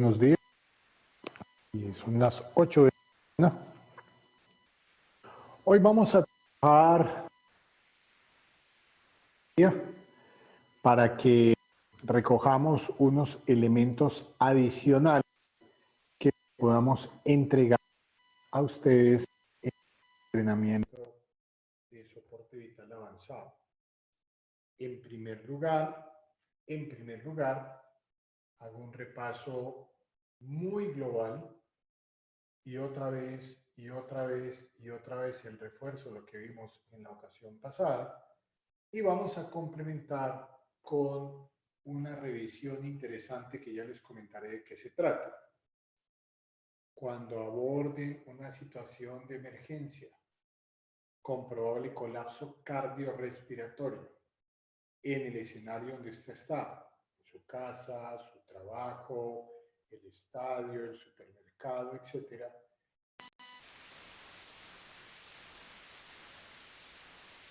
Buenos días. Y son las 8 de la mañana. Hoy vamos a trabajar para que recojamos unos elementos adicionales que podamos entregar a ustedes en el entrenamiento de soporte vital avanzado. En primer lugar, hago un repaso muy global y otra vez el refuerzo de lo que vimos en la ocasión pasada, y vamos a complementar con una revisión interesante que ya les comentaré de qué se trata. Cuando aborden una situación de emergencia con probable colapso cardiorrespiratorio en el escenario donde usted está, en su casa, su trabajo, el estadio, el supermercado, etcétera,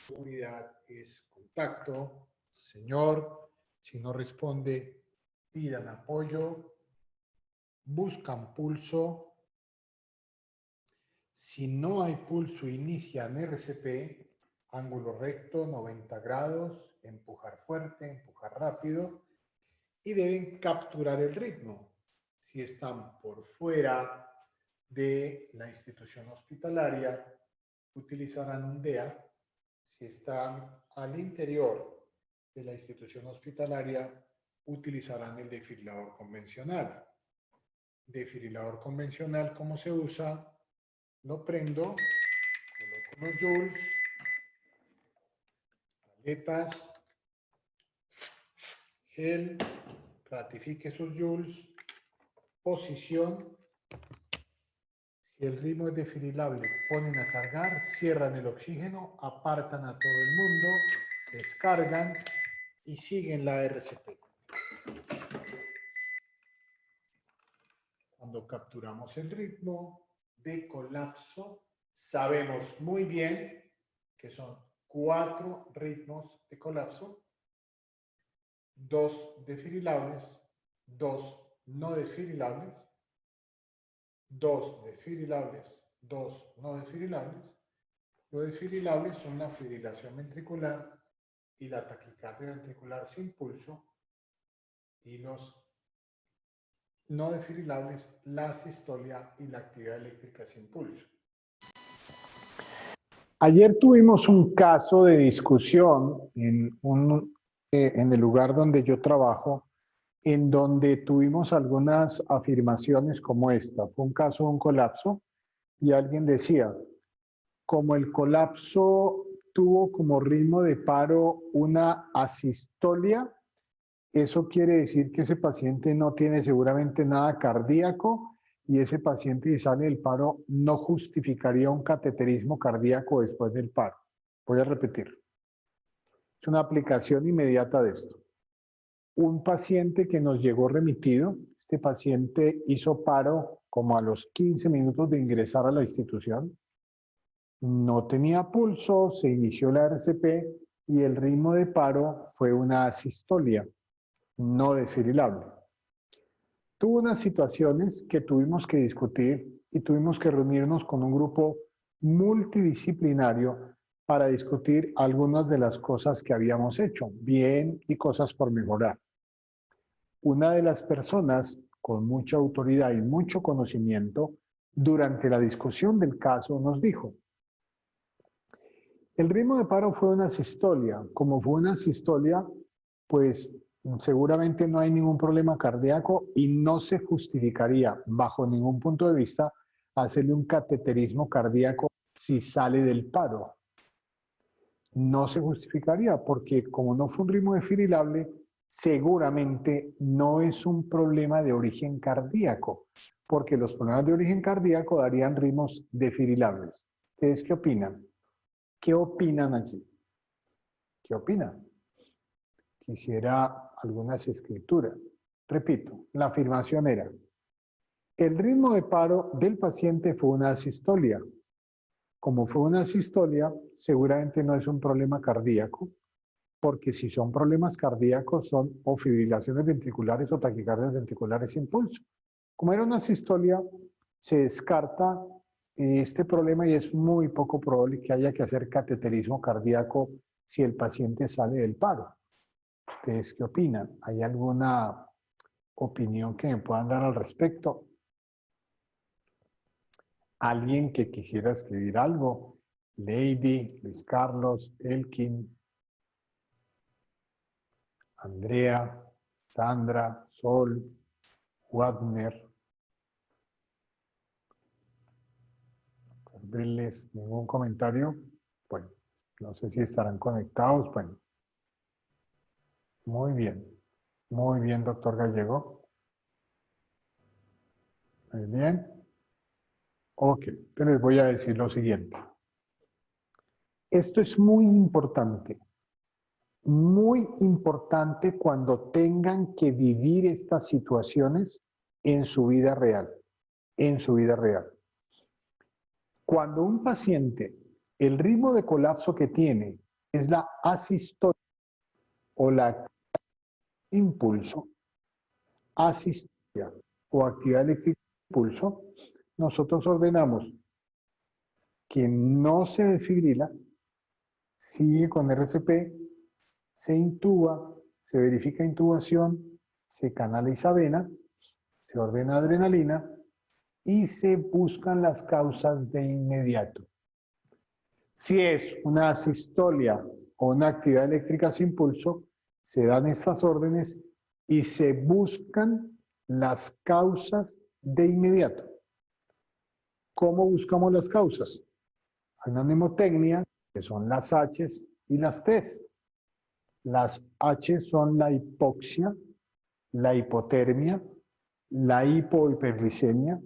unidad es contacto. Señor, si no responde, pidan apoyo, buscan pulso. Si no hay pulso, inician RCP, ángulo recto, 90 grados, empujar fuerte, empujar rápido, y deben capturar el ritmo. Si están por fuera de la institución hospitalaria, utilizarán un DEA. Si están al interior de la institución hospitalaria, utilizarán el desfibrilador convencional. Desfibrilador convencional, ¿cómo se usa? Lo prendo, coloco unos joules, paletas, gel, ratifique sus joules, posición. Si el ritmo es desfibrilable, ponen a cargar, cierran el oxígeno, apartan a todo el mundo, descargan y siguen la RCP. Cuando capturamos el ritmo de colapso, sabemos muy bien que son 4 ritmos de colapso, 2 desfibrilables, 2 no desfibrilables, 2 desfibrilables, 2 no desfibrilables. Los desfibrilables son la fibrilación ventricular y la taquicardia ventricular sin pulso, y los no desfibrilables, la sistolia y la actividad eléctrica sin pulso. Ayer tuvimos un caso de discusión en el lugar donde yo trabajo, en donde tuvimos algunas afirmaciones como esta. Fue un caso de un colapso y alguien decía, como el colapso tuvo como ritmo de paro una asistolia, eso quiere decir que ese paciente no tiene seguramente nada cardíaco, y ese paciente, si sale del paro, no justificaría un cateterismo cardíaco después del paro. Voy a repetir. Es una aplicación inmediata de esto. Un paciente que nos llegó remitido, este paciente hizo paro como a los 15 minutos de ingresar a la institución. No tenía pulso, se inició la RCP y el ritmo de paro fue una asistolia no desfibrilable. Tuvo unas situaciones que tuvimos que discutir y tuvimos que reunirnos con un grupo multidisciplinario para discutir algunas de las cosas que habíamos hecho bien y cosas por mejorar. Una de las personas con mucha autoridad y mucho conocimiento durante la discusión del caso nos dijo: el ritmo de paro fue una sistolia. Como fue una sistolia, pues seguramente no hay ningún problema cardíaco y no se justificaría bajo ningún punto de vista hacerle un cateterismo cardíaco si sale del paro. No se justificaría porque como no fue un ritmo desfibrilable, seguramente no es un problema de origen cardíaco, porque los problemas de origen cardíaco darían ritmos desfibrilables. ¿Ustedes qué opinan? ¿Qué opinan allí? ¿Qué opinan? Quisiera algunas escrituras. Repito, la afirmación era: el ritmo de paro del paciente fue una asistolia. Como fue una asistolia, seguramente no es un problema cardíaco, porque si son problemas cardíacos son o fibrilaciones ventriculares o taquicardias ventriculares sin pulso. Como era una asistolia, se descarta este problema y es muy poco probable que haya que hacer cateterismo cardíaco si el paciente sale del paro. ¿Ustedes qué opinan? ¿Hay alguna opinión que me puedan dar al respecto? ¿Alguien que quisiera escribir algo? Lady, Luis Carlos, Elkin, Andrea, Sandra, Sol, Wagner, Vélez, ningún comentario. Bueno, no sé si estarán conectados. Bueno, muy bien, doctor Gallego. Muy bien. Ok, entonces les voy a decir lo siguiente. Esto es muy importante cuando tengan que vivir estas situaciones en su vida real, Cuando un paciente, el ritmo de colapso que tiene es la asistolia o la impulso, asistolia o actividad eléctrica impulso, nosotros ordenamos que no se desfibrila, sigue con RCP, se intuba, se verifica intubación, se canaliza vena, se ordena adrenalina y se buscan las causas de inmediato. Si es una asistolia o una actividad eléctrica sin pulso, se dan estas órdenes y se buscan las causas de inmediato. ¿Cómo buscamos las causas? Hay una mnemotecnia, que son las H's y las T's. Las H son la hipoxia, la hipotermia, la hipohiperglicemia,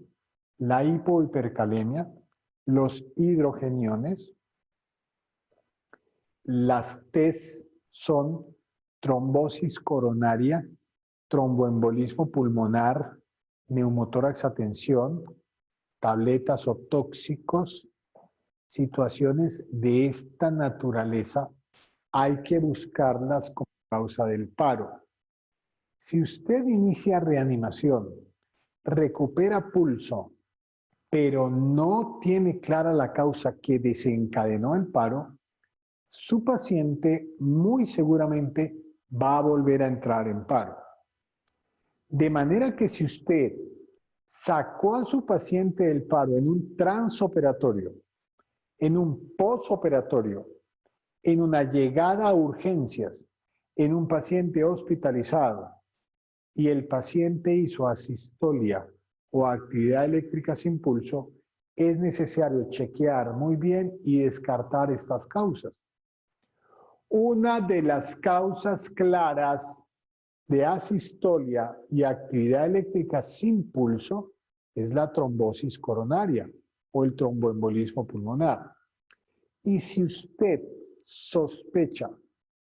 la hipohipercalemia, los hidrogeniones. Las T's son trombosis coronaria, tromboembolismo pulmonar, neumotórax a tensión, tabletas o tóxicos. Situaciones de esta naturaleza hay que buscarlas como causa del paro. Si usted inicia reanimación, recupera pulso, pero no tiene clara la causa que desencadenó el paro, su paciente muy seguramente va a volver a entrar en paro. De manera que si usted sacó a su paciente del paro en un transoperatorio, en un posoperatorio, en una llegada a urgencias, en un paciente hospitalizado, y el paciente hizo asistolia o actividad eléctrica sin pulso, es necesario chequear muy bien y descartar estas causas. Una de las causas claras de asistolia y actividad eléctrica sin pulso es la trombosis coronaria o el tromboembolismo pulmonar. Y si usted sospecha,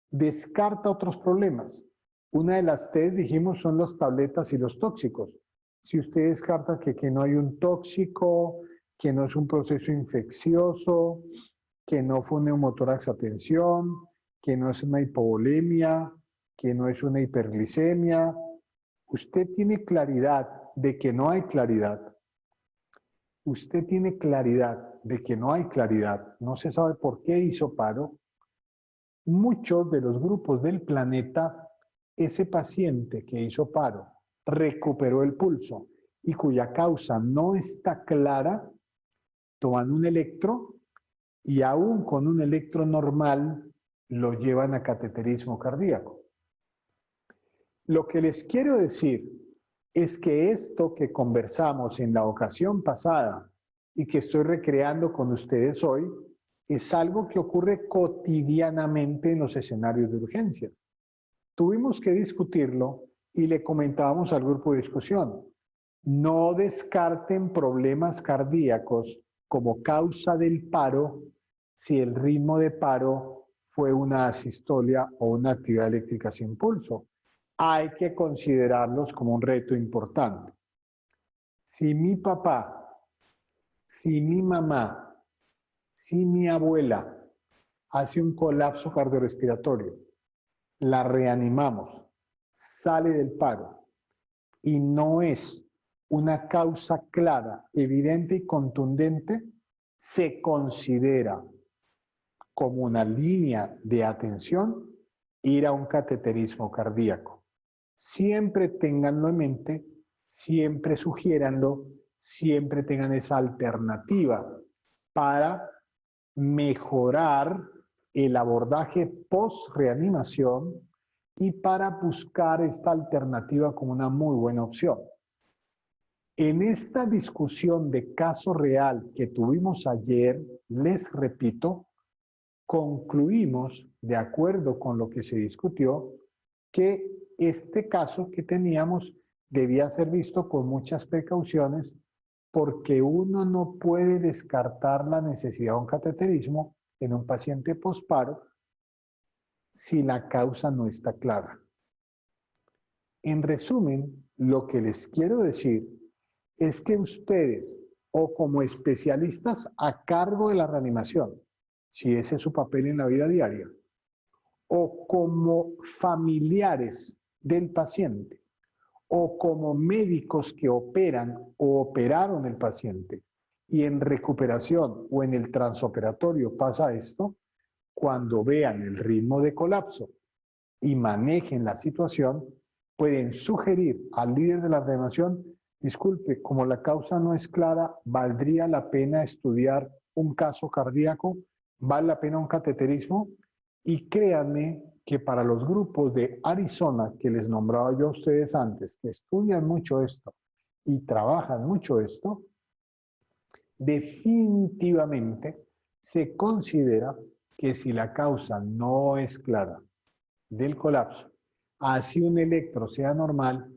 descarta otros problemas. Una de las T's, dijimos, son las tabletas y los tóxicos. Si usted descarta que no hay un tóxico, que no es un proceso infeccioso, que no fue un neumotórax a tensión, que no es una hipovolemia, que no es una hiperglicemia, usted tiene claridad de que no hay claridad. Usted tiene claridad de que no hay claridad, no se sabe por qué hizo paro. Muchos de los grupos del planeta, ese paciente que hizo paro recuperó el pulso y cuya causa no está clara, toman un electro y aún con un electro normal lo llevan a cateterismo cardíaco. Lo que les quiero decir es que esto que conversamos en la ocasión pasada y que estoy recreando con ustedes hoy, es algo que ocurre cotidianamente en los escenarios de urgencias. Tuvimos que discutirlo y le comentábamos al grupo de discusión. No descarten problemas cardíacos como causa del paro si el ritmo de paro fue una asistolia o una actividad eléctrica sin pulso. Hay que considerarlos como un reto importante. Si mi papá, si mi mamá, si mi abuela hace un colapso cardiorrespiratorio, la reanimamos, sale del paro y no es una causa clara, evidente y contundente, se considera como una línea de atención ir a un cateterismo cardíaco. Siempre ténganlo en mente, siempre sugiéranlo, siempre tengan esa alternativa para mejorar el abordaje post-reanimación y para buscar esta alternativa como una muy buena opción. En esta discusión de caso real que tuvimos ayer, les repito, concluimos, de acuerdo con lo que se discutió, que este caso que teníamos debía ser visto con muchas precauciones porque uno no puede descartar la necesidad de un cateterismo en un paciente posparo si la causa no está clara. En resumen, lo que les quiero decir es que ustedes, o como especialistas a cargo de la reanimación, si ese es su papel en la vida diaria, o como familiares del paciente, o como médicos que operan o operaron el paciente, y en recuperación o en el transoperatorio pasa esto, cuando vean el ritmo de colapso y manejen la situación, pueden sugerir al líder de la reanimación: disculpe, como la causa no es clara, ¿valdría la pena estudiar un caso cardíaco? ¿Vale la pena un cateterismo? Y créanme que para los grupos de Arizona que les nombraba yo a ustedes antes, que estudian mucho esto y trabajan mucho esto, definitivamente se considera que si la causa no es clara del colapso, así un electro sea normal,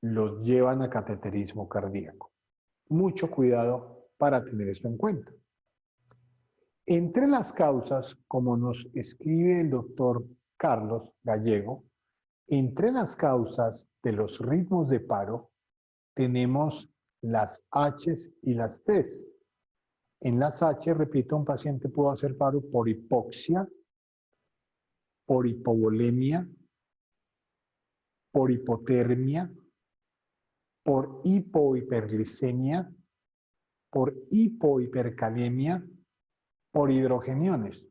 los llevan a cateterismo cardíaco. Mucho cuidado para tener esto en cuenta. Entre las causas, como nos escribe el doctor Carlos Gallego, entre las causas de los ritmos de paro tenemos las H's y las T's. En las H, repito, un paciente puede hacer paro por hipoxia, por hipovolemia, por hipotermia, por hipohiperglicemia, por hipohipercalemia, por hidrogeniones.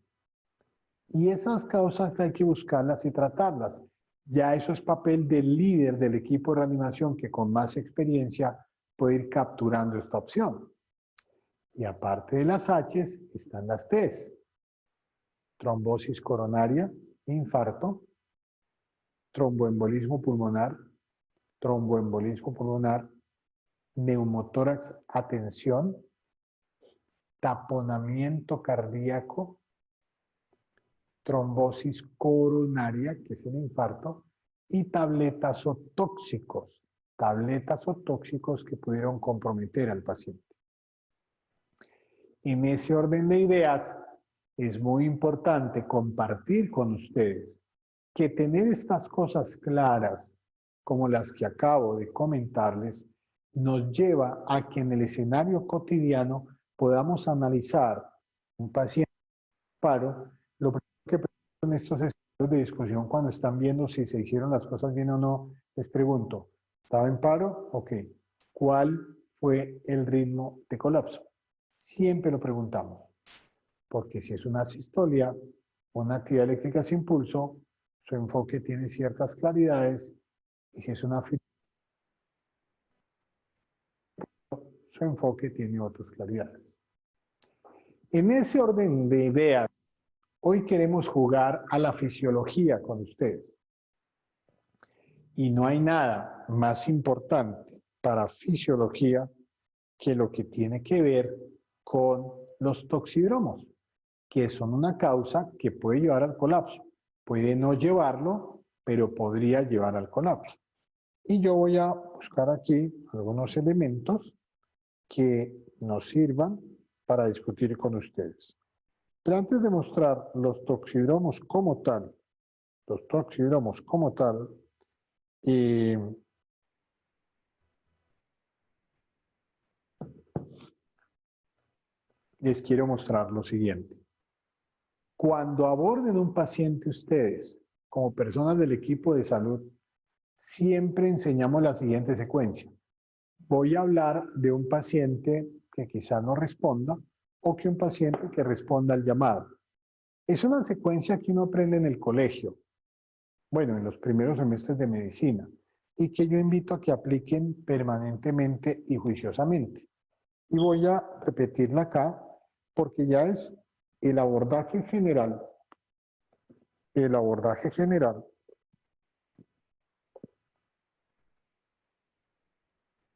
Y esas causas hay que buscarlas y tratarlas. Ya eso es papel del líder del equipo de reanimación que con más experiencia puede ir capturando esta opción. Y aparte de las H's están las T's. Trombosis coronaria, infarto, tromboembolismo pulmonar, neumotórax a tensión, taponamiento cardíaco, trombosis coronaria, que es el infarto, y tabletas o tóxicos que pudieron comprometer al paciente. En ese orden de ideas, es muy importante compartir con ustedes que tener estas cosas claras, como las que acabo de comentarles, nos lleva a que en el escenario cotidiano podamos analizar un paciente con paro. Lo primero que pregunto en estos escenarios de discusión, cuando están viendo si se hicieron las cosas bien o no, les pregunto: ¿estaba en paro? Ok. ¿Cuál fue el ritmo de colapso? Siempre lo preguntamos, porque si es una sistolia, una actividad eléctrica sin pulso, su enfoque tiene ciertas claridades, y si es una su enfoque tiene otras claridades. En ese orden de ideas, hoy queremos jugar a la fisiología con ustedes. Y no hay nada más importante para fisiología que lo que tiene que ver con los toxidromos, que son una causa que puede llevar al colapso. Puede no llevarlo, pero podría llevar al colapso. Y yo voy a buscar aquí algunos elementos que nos sirvan para discutir con ustedes. Pero antes de mostrar los toxidromos como tal, les quiero mostrar lo siguiente. Cuando aborden un paciente ustedes, como personas del equipo de salud, siempre enseñamos la siguiente secuencia. voy a hablar de un paciente que quizá no responda o que un paciente que responda al llamado. Es una secuencia que uno aprende en el colegio, bueno, en los primeros semestres de medicina, y que yo invito a que apliquen permanentemente y juiciosamente. Y voy a repetirla acá porque ya es el abordaje general. El abordaje general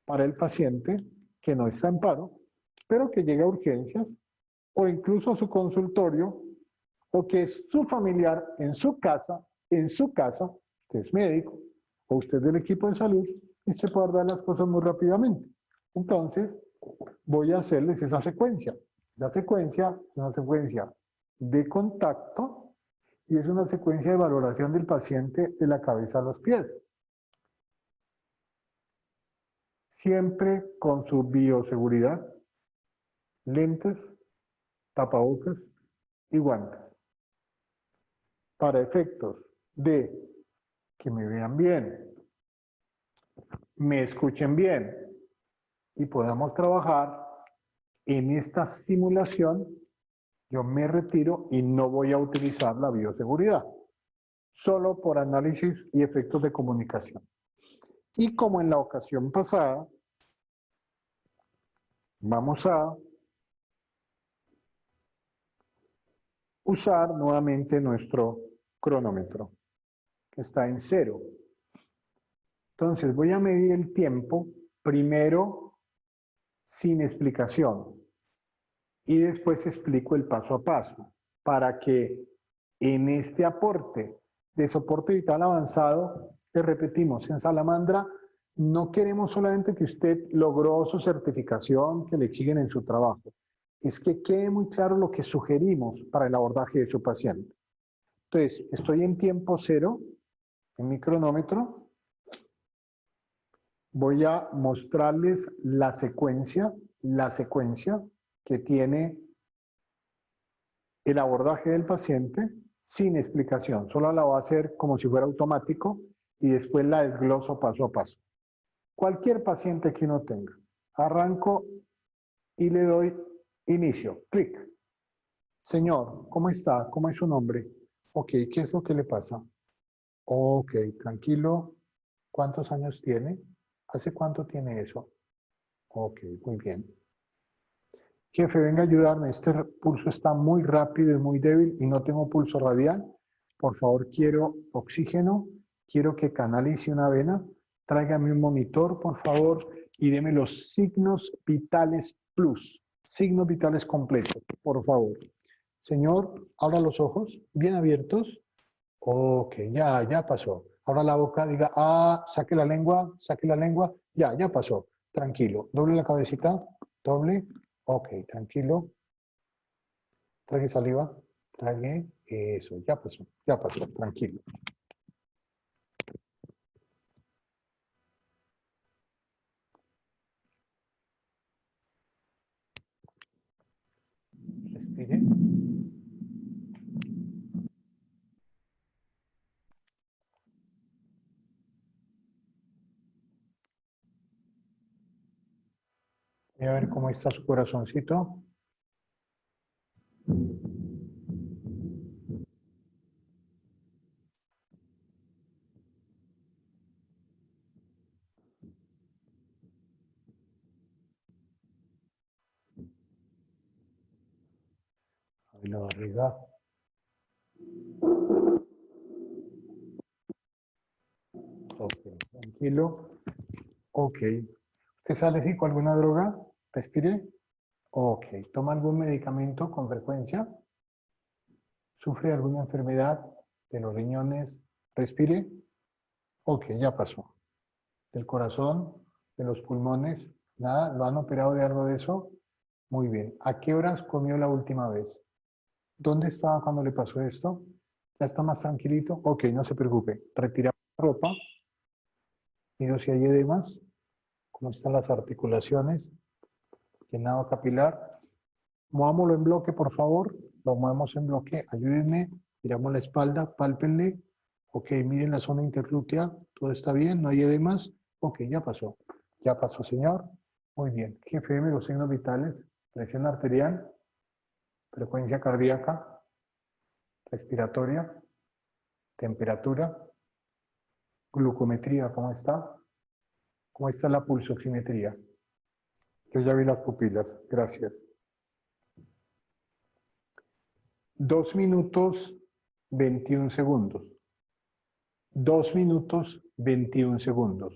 para el paciente que no está en paro, pero que llega a urgencias o incluso a su consultorio o que es su familiar en su casa, usted es médico o usted del equipo de salud y usted puede dar las cosas muy rápidamente. Entonces, voy a hacerles esa secuencia. La secuencia es una secuencia de contacto y es una secuencia de valoración del paciente de la cabeza a los pies. Siempre con su bioseguridad, lentes, tapabocas y guantes. Para efectos de que me vean bien, me escuchen bien y podamos trabajar en esta simulación, yo me retiro y no voy a utilizar la bioseguridad, solo por análisis y efectos de comunicación. Y como en la ocasión pasada, vamos a usar nuevamente nuestro cronómetro, que está en 0. Entonces voy a medir el tiempo, primero sin explicación, y después explico el paso a paso, para que en este aporte de soporte vital avanzado, que repetimos, en Salamandra, no queremos solamente que usted logró su certificación que le exigen en su trabajo, es que quede muy claro lo que sugerimos para el abordaje de su paciente. Entonces, estoy en tiempo 0, en mi cronómetro, voy a mostrarles la secuencia que tiene el abordaje del paciente sin explicación. Solo la voy a hacer como si fuera automático y después la desgloso paso a paso. Cualquier paciente que uno tenga. Arranco y le doy inicio. Clic. Señor, ¿cómo está? ¿Cómo es su nombre? Ok, ¿qué es lo que le pasa? Ok, tranquilo. ¿Cuántos años tiene? ¿Hace cuánto tiene eso? Ok, muy bien. Jefe, venga a ayudarme. Este pulso está muy rápido y muy débil y no tengo pulso radial. Por favor, quiero oxígeno. Quiero que canalice una vena. Tráigame un monitor, por favor, y deme los signos vitales plus. Signos vitales completos, por favor. Señor, abra los ojos, bien abiertos. Ok, ya pasó. Abra la boca, diga, saque la lengua, ya pasó. Tranquilo. Doble la cabecita, doble. Ok, tranquilo. Trague saliva, trague, eso, ya pasó, tranquilo. Respire. Voy a ver cómo está su corazoncito. Ahí la barriga. Ok, tranquilo. Ok. ¿Usted sale así con alguna droga? Respire. Ok. ¿Toma algún medicamento con frecuencia? ¿Sufre alguna enfermedad de los riñones? Respire. Ok, ya pasó. Del corazón, de los pulmones, nada, ¿lo han operado de algo de eso? Muy bien. ¿A qué horas comió la última vez? ¿Dónde estaba cuando le pasó esto? ¿Ya está más tranquilito? Ok, no se preocupe. Retira la ropa. Miro si hay edemas. ¿Cómo están las articulaciones? Llenado capilar. Movámoslo en bloque, por favor. Lo movemos en bloque. Ayúdenme. Miramos la espalda. Pálpenle. Ok, miren la zona interglútea. Todo está bien. No hay edemas. Ok, ya pasó. ¿Ya pasó, señor? Muy bien. Jefe, deme los signos vitales. Presión arterial, frecuencia cardíaca, respiratoria, temperatura, glucometría, ¿cómo está? ¿Cómo está la pulsoximetría? Yo ya vi las pupilas, gracias. 2 minutos 21 segundos. 2 minutos 21 segundos.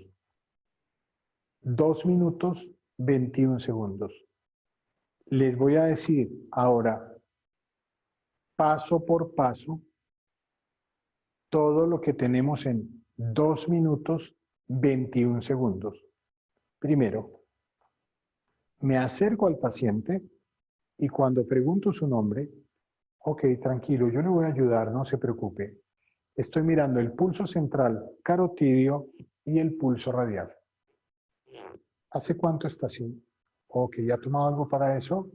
2 minutos 21 segundos. Les voy a decir ahora, paso por paso, todo lo que tenemos en 2 minutos 21 segundos. Primero, me acerco al paciente y cuando pregunto su nombre, ok, tranquilo, yo le voy a ayudar, no se preocupe. Estoy mirando el pulso central carotidio y el pulso radial. ¿Hace cuánto está así? Ok, ¿ya ha tomado algo para eso?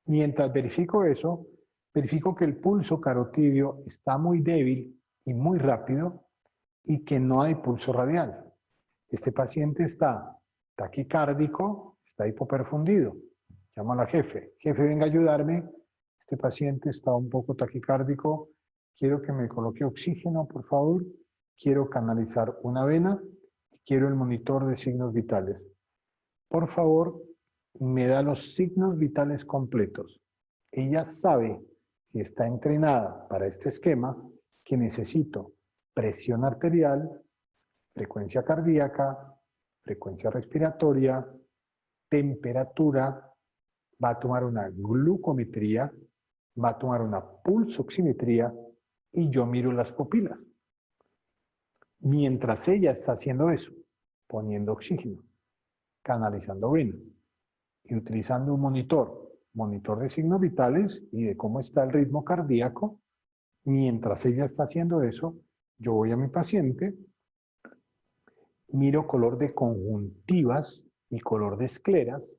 Mientras verifico eso, verifico que el pulso carotidio está muy débil y muy rápido y que no hay pulso radial. Este paciente está taquicárdico, está hipoperfundido. Llamo a la jefe. Jefe, venga a ayudarme. Este paciente está un poco taquicárdico. Quiero que me coloque oxígeno, por favor. Quiero canalizar una vena. Quiero el monitor de signos vitales. Por favor, me da los signos vitales completos. Ella sabe, si está entrenada para este esquema, que necesito presión arterial, frecuencia cardíaca, frecuencia respiratoria, temperatura, va a tomar una glucometría, va a tomar una pulsoximetría y yo miro las pupilas. Mientras ella está haciendo eso, poniendo oxígeno, canalizando vena y utilizando un monitor de signos vitales y de cómo está el ritmo cardíaco, mientras ella está haciendo eso, yo voy a mi paciente, miro color de conjuntivas y color de escleras.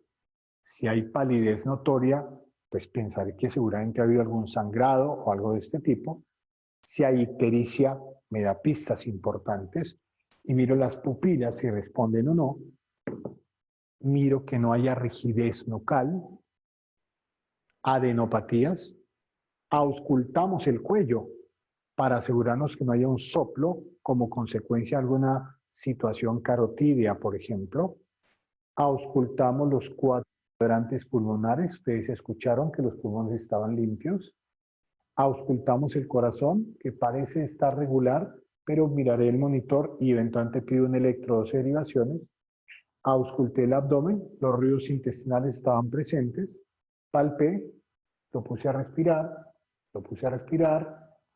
Si hay palidez notoria, pues pensaré que seguramente ha habido algún sangrado o algo de este tipo. Si hay ictericia, me da pistas importantes y miro las pupilas si responden o no. Miro que no haya rigidez nucal, adenopatías, auscultamos el cuello para asegurarnos que no haya un soplo como consecuencia de alguna situación carotidia, por ejemplo. Auscultamos los 4 cuadrantes pulmonares. Ustedes escucharon que los pulmones estaban limpios. Auscultamos el corazón, que parece estar regular, pero miraré el monitor y eventualmente pido un electrodo de derivaciones. Ausculté el abdomen, los ruidos intestinales estaban presentes. Palpé, lo puse a respirar,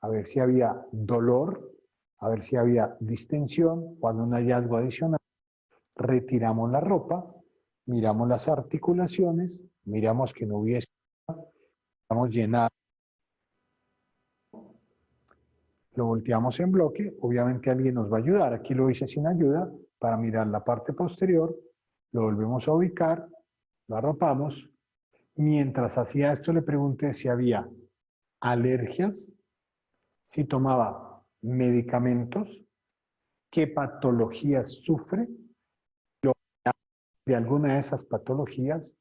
a ver si había dolor, a ver si había distensión o algún hallazgo adicional. Retiramos la ropa, miramos las articulaciones, miramos que no hubiese, estamos llenados. Lo volteamos en bloque, obviamente alguien nos va a ayudar, aquí lo hice sin ayuda, para mirar la parte posterior, lo volvemos a ubicar, lo arropamos. Mientras hacía esto le pregunté si había alergias, si tomaba medicamentos, qué patologías sufre, de alguna de esas patologías,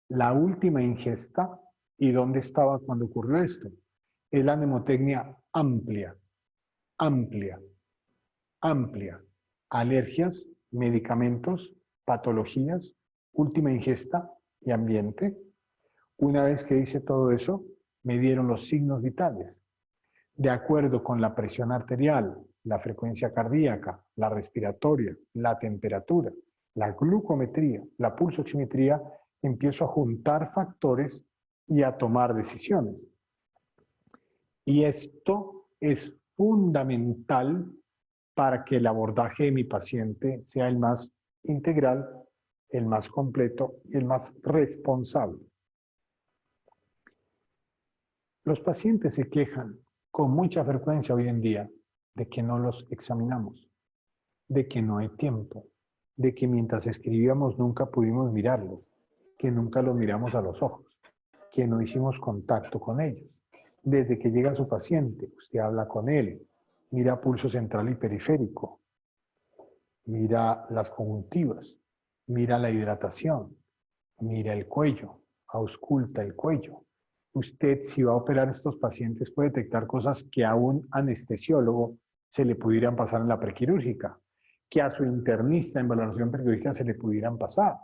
la última ingesta y dónde estaba cuando ocurrió esto. Es la mnemotecnia amplia, amplia, amplia. Alergias, medicamentos, patologías, última ingesta y ambiente. Una vez que hice todo eso, me dieron los signos vitales. De acuerdo con la presión arterial, la frecuencia cardíaca, la respiratoria, la temperatura, la glucometría, la pulsoximetría, empiezo a juntar factores y a tomar decisiones. Y esto es fundamental para que el abordaje de mi paciente sea el más integral, el más completo y el más responsable. Los pacientes se quejan con mucha frecuencia hoy en día de que no los examinamos, de que no hay tiempo, de que mientras escribíamos nunca pudimos mirarlos, que nunca los miramos a los ojos, que no hicimos contacto con ellos. Desde que llega su paciente, usted habla con él, mira pulso central y periférico, mira las conjuntivas, mira la hidratación, mira el cuello, ausculta el cuello. Usted, si va a operar estos pacientes, puede detectar cosas que a un anestesiólogo se le pudieran pasar en la prequirúrgica, que a su internista en valoración prequirúrgica se le pudieran pasar.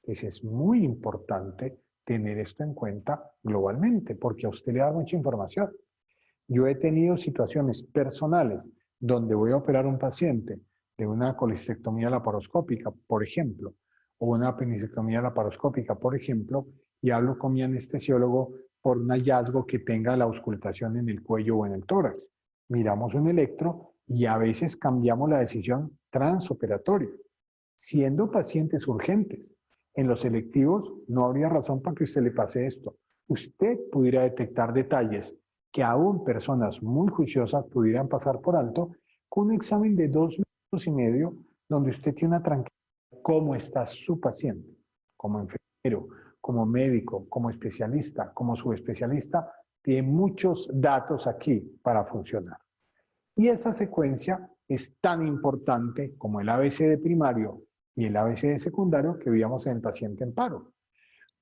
Entonces es muy importante tener esto en cuenta globalmente, porque a usted le da mucha información. Yo he tenido situaciones personales donde voy a operar a un paciente de una colistectomía laparoscópica, por ejemplo, o una apendicectomía laparoscópica, por ejemplo, y hablo con mi anestesiólogo por un hallazgo que tenga la auscultación en el cuello o en el tórax. Miramos un electro y a veces cambiamos la decisión transoperatoria, siendo pacientes urgentes. En los selectivos no habría razón para que usted le pase esto. Usted pudiera detectar detalles que aún personas muy juiciosas pudieran pasar por alto con un examen de 2 minutos y medio donde usted tiene una tranquilidad. ¿Cómo está su paciente? Como enfermero, como médico, como especialista, como subespecialista, tiene muchos datos aquí para funcionar. Y esa secuencia es tan importante como el ABC de primario y el ABC de secundario que veíamos en el paciente en paro.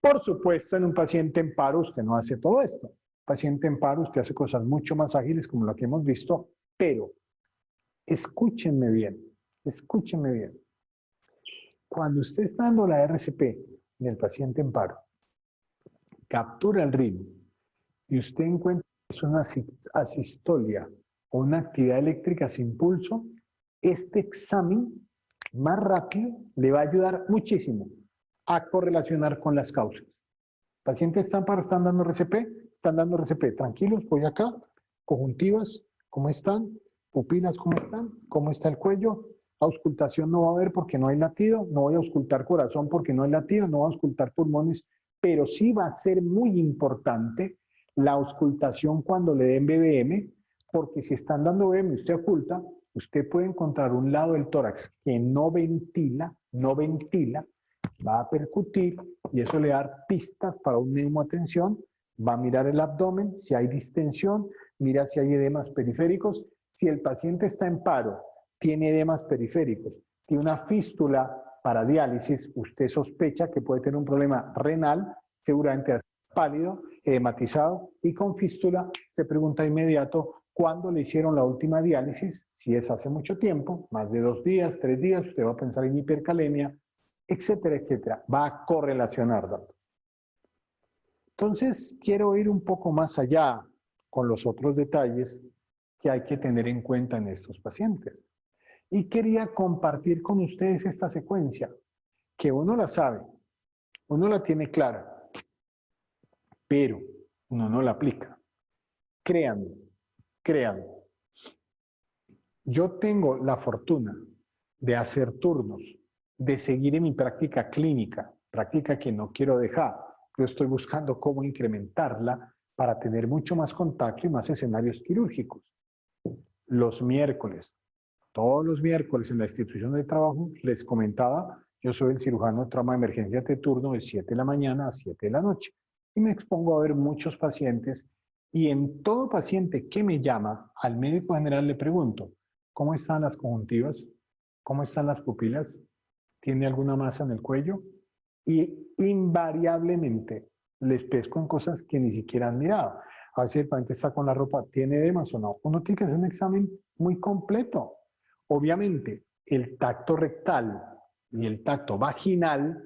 Por supuesto, en un paciente en paro usted no hace todo esto. Paciente en paro usted hace cosas mucho más ágiles como lo que hemos visto, pero escúchenme bien, escúchenme bien. Cuando usted está dando la RCP del paciente en paro, captura el ritmo y usted encuentra que es una asistolia o una actividad eléctrica sin pulso, este examen más rápido le va a ayudar muchísimo a correlacionar con las causas. Pacientes están para, están dando RCP, tranquilos, voy acá, conjuntivas, ¿cómo están? Pupilas, ¿cómo están? ¿Cómo está el cuello? Auscultación no va a haber porque no hay latido, no voy a auscultar corazón porque no hay latido, no voy a auscultar pulmones, pero sí va a ser muy importante la auscultación cuando le den BBM, porque si están dando BBM y usted oculta, usted puede encontrar un lado del tórax que no ventila, va a percutir y eso le da pistas para un mismo atención, va a mirar el abdomen, si hay distensión, mira si hay edemas periféricos. Si el paciente está en paro, tiene edemas periféricos, tiene una fístula para diálisis, usted sospecha que puede tener un problema renal, seguramente es pálido, edematizado y con fístula, se pregunta de inmediato cuándo le hicieron la última diálisis, si es hace mucho tiempo, más de 2 días, 3 días, usted va a pensar en hipercalemia, etcétera, etcétera. Va a correlacionar datos. Entonces, quiero ir un poco más allá con los otros detalles que hay que tener en cuenta en estos pacientes. Y quería compartir con ustedes esta secuencia, que uno la sabe, uno la tiene clara, pero uno no la aplica. Créanme, créanme. Yo tengo la fortuna de hacer turnos, de seguir en mi práctica clínica, práctica que no quiero dejar. Yo estoy buscando cómo incrementarla para tener mucho más contacto y más escenarios quirúrgicos. Los miércoles, todos los miércoles en la institución de trabajo, les comentaba, yo soy el cirujano de trauma de emergencia de turno de 7 de la mañana a 7 de la noche y me expongo a ver muchos pacientes y en todo paciente que me llama, al médico general le pregunto, ¿cómo están las conjuntivas? ¿Cómo están las pupilas? ¿Tiene alguna masa en el cuello? Y invariablemente les pesco en cosas que ni siquiera han mirado. A veces el paciente está con la ropa, ¿tiene edemas o no? Uno tiene que hacer un examen muy completo. Obviamente, el tacto rectal y el tacto vaginal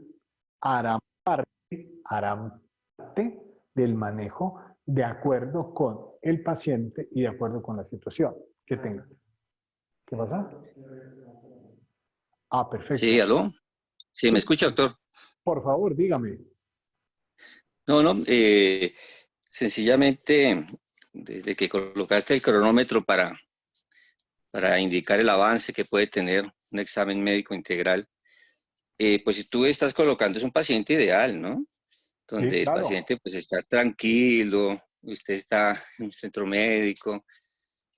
harán parte del manejo de acuerdo con el paciente y de acuerdo con la situación que tenga. ¿Qué pasa? Ah, perfecto. Sí, ¿aló? Sí, ¿me escucha, doctor? Por favor, dígame. No, sencillamente, desde que colocaste el cronómetro para indicar el avance que puede tener un examen médico integral, pues si tú estás colocando es un paciente ideal, ¿no? Sí, Donde el claro. paciente pues está tranquilo, usted está en un centro médico,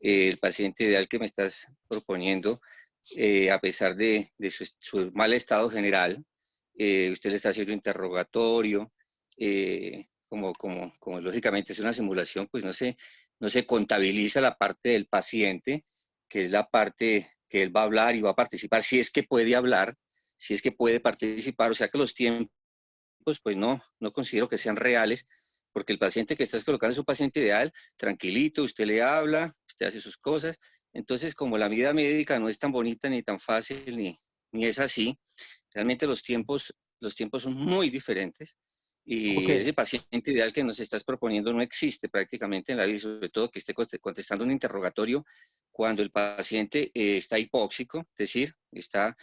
el paciente ideal que me estás proponiendo, a pesar de su mal estado general, usted le está haciendo interrogatorio, como lógicamente es una simulación, pues no se contabiliza la parte del paciente, que es la parte que él va a hablar y va a participar, si es que puede hablar, si es que puede participar, o sea que los tiempos, pues no considero que sean reales, porque el paciente que estás colocando es un paciente ideal, tranquilito, usted le habla, usted hace sus cosas, entonces como la vida médica no es tan bonita ni tan fácil, ni es así, realmente los tiempos son muy diferentes Ok, y ese paciente ideal que nos estás proponiendo no existe prácticamente en la vida, sobre todo que esté contestando un interrogatorio cuando el paciente está hipóxico, es decir, está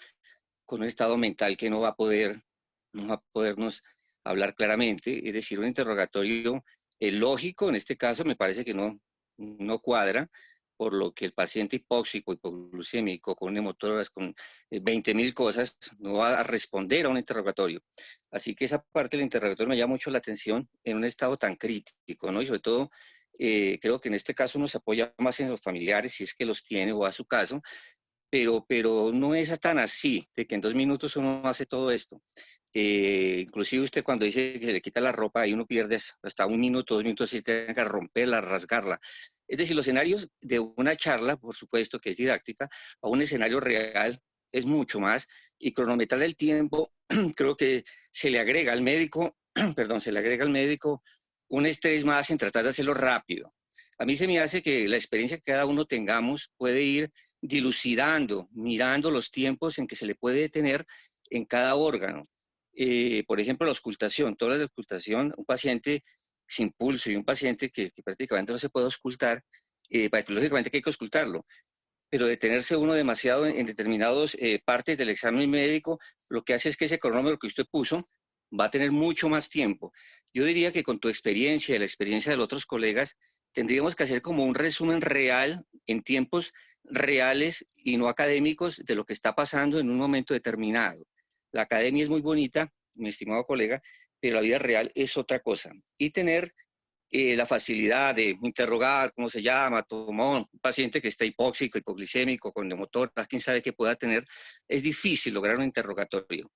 con un estado mental que no va a podernos hablar claramente, es decir, un interrogatorio lógico, en este caso me parece que no cuadra, por lo que el paciente hipóxico, hipoglucémico, con hemotoras, con 20.000 cosas, no va a responder a un interrogatorio. Así que esa parte del interrogatorio me llama mucho la atención en un estado tan crítico, ¿no? Y sobre todo, creo que en este caso uno se apoya más en los familiares, si es que los tiene, o a su caso, pero no es tan así, de que en 2 minutos uno hace todo esto. Inclusive usted cuando dice que se le quita la ropa, ahí uno pierde hasta 1 minuto, 2 minutos, si tiene que romperla, rasgarla. Es decir, los escenarios de una charla, por supuesto que es didáctica, a un escenario real es mucho más, y cronometrar el tiempo, creo que se le agrega al médico, perdón, se le agrega al médico un estrés más en tratar de hacerlo rápido. A mí se me hace que la experiencia que cada uno tengamos puede ir dilucidando, mirando los tiempos en que se le puede detener en cada órgano. Por ejemplo, la auscultación, toda la auscultación, un paciente sin pulso y un paciente que prácticamente no se puede auscultar, lógicamente que hay que auscultarlo, pero detenerse uno demasiado en determinadas partes del examen médico, lo que hace es que ese cronómetro que usted puso va a tener mucho más tiempo. Yo diría que con tu experiencia y la experiencia de los otros colegas, tendríamos que hacer como un resumen real, en tiempos reales y no académicos, de lo que está pasando en un momento determinado. La academia es muy bonita, mi estimado colega, pero la vida real es otra cosa. Y tener la facilidad de interrogar, cómo se llama, tomó un paciente que está hipóxico, hipoglicémico, con neumotoras, quién sabe qué pueda tener, es difícil lograr un interrogatorio.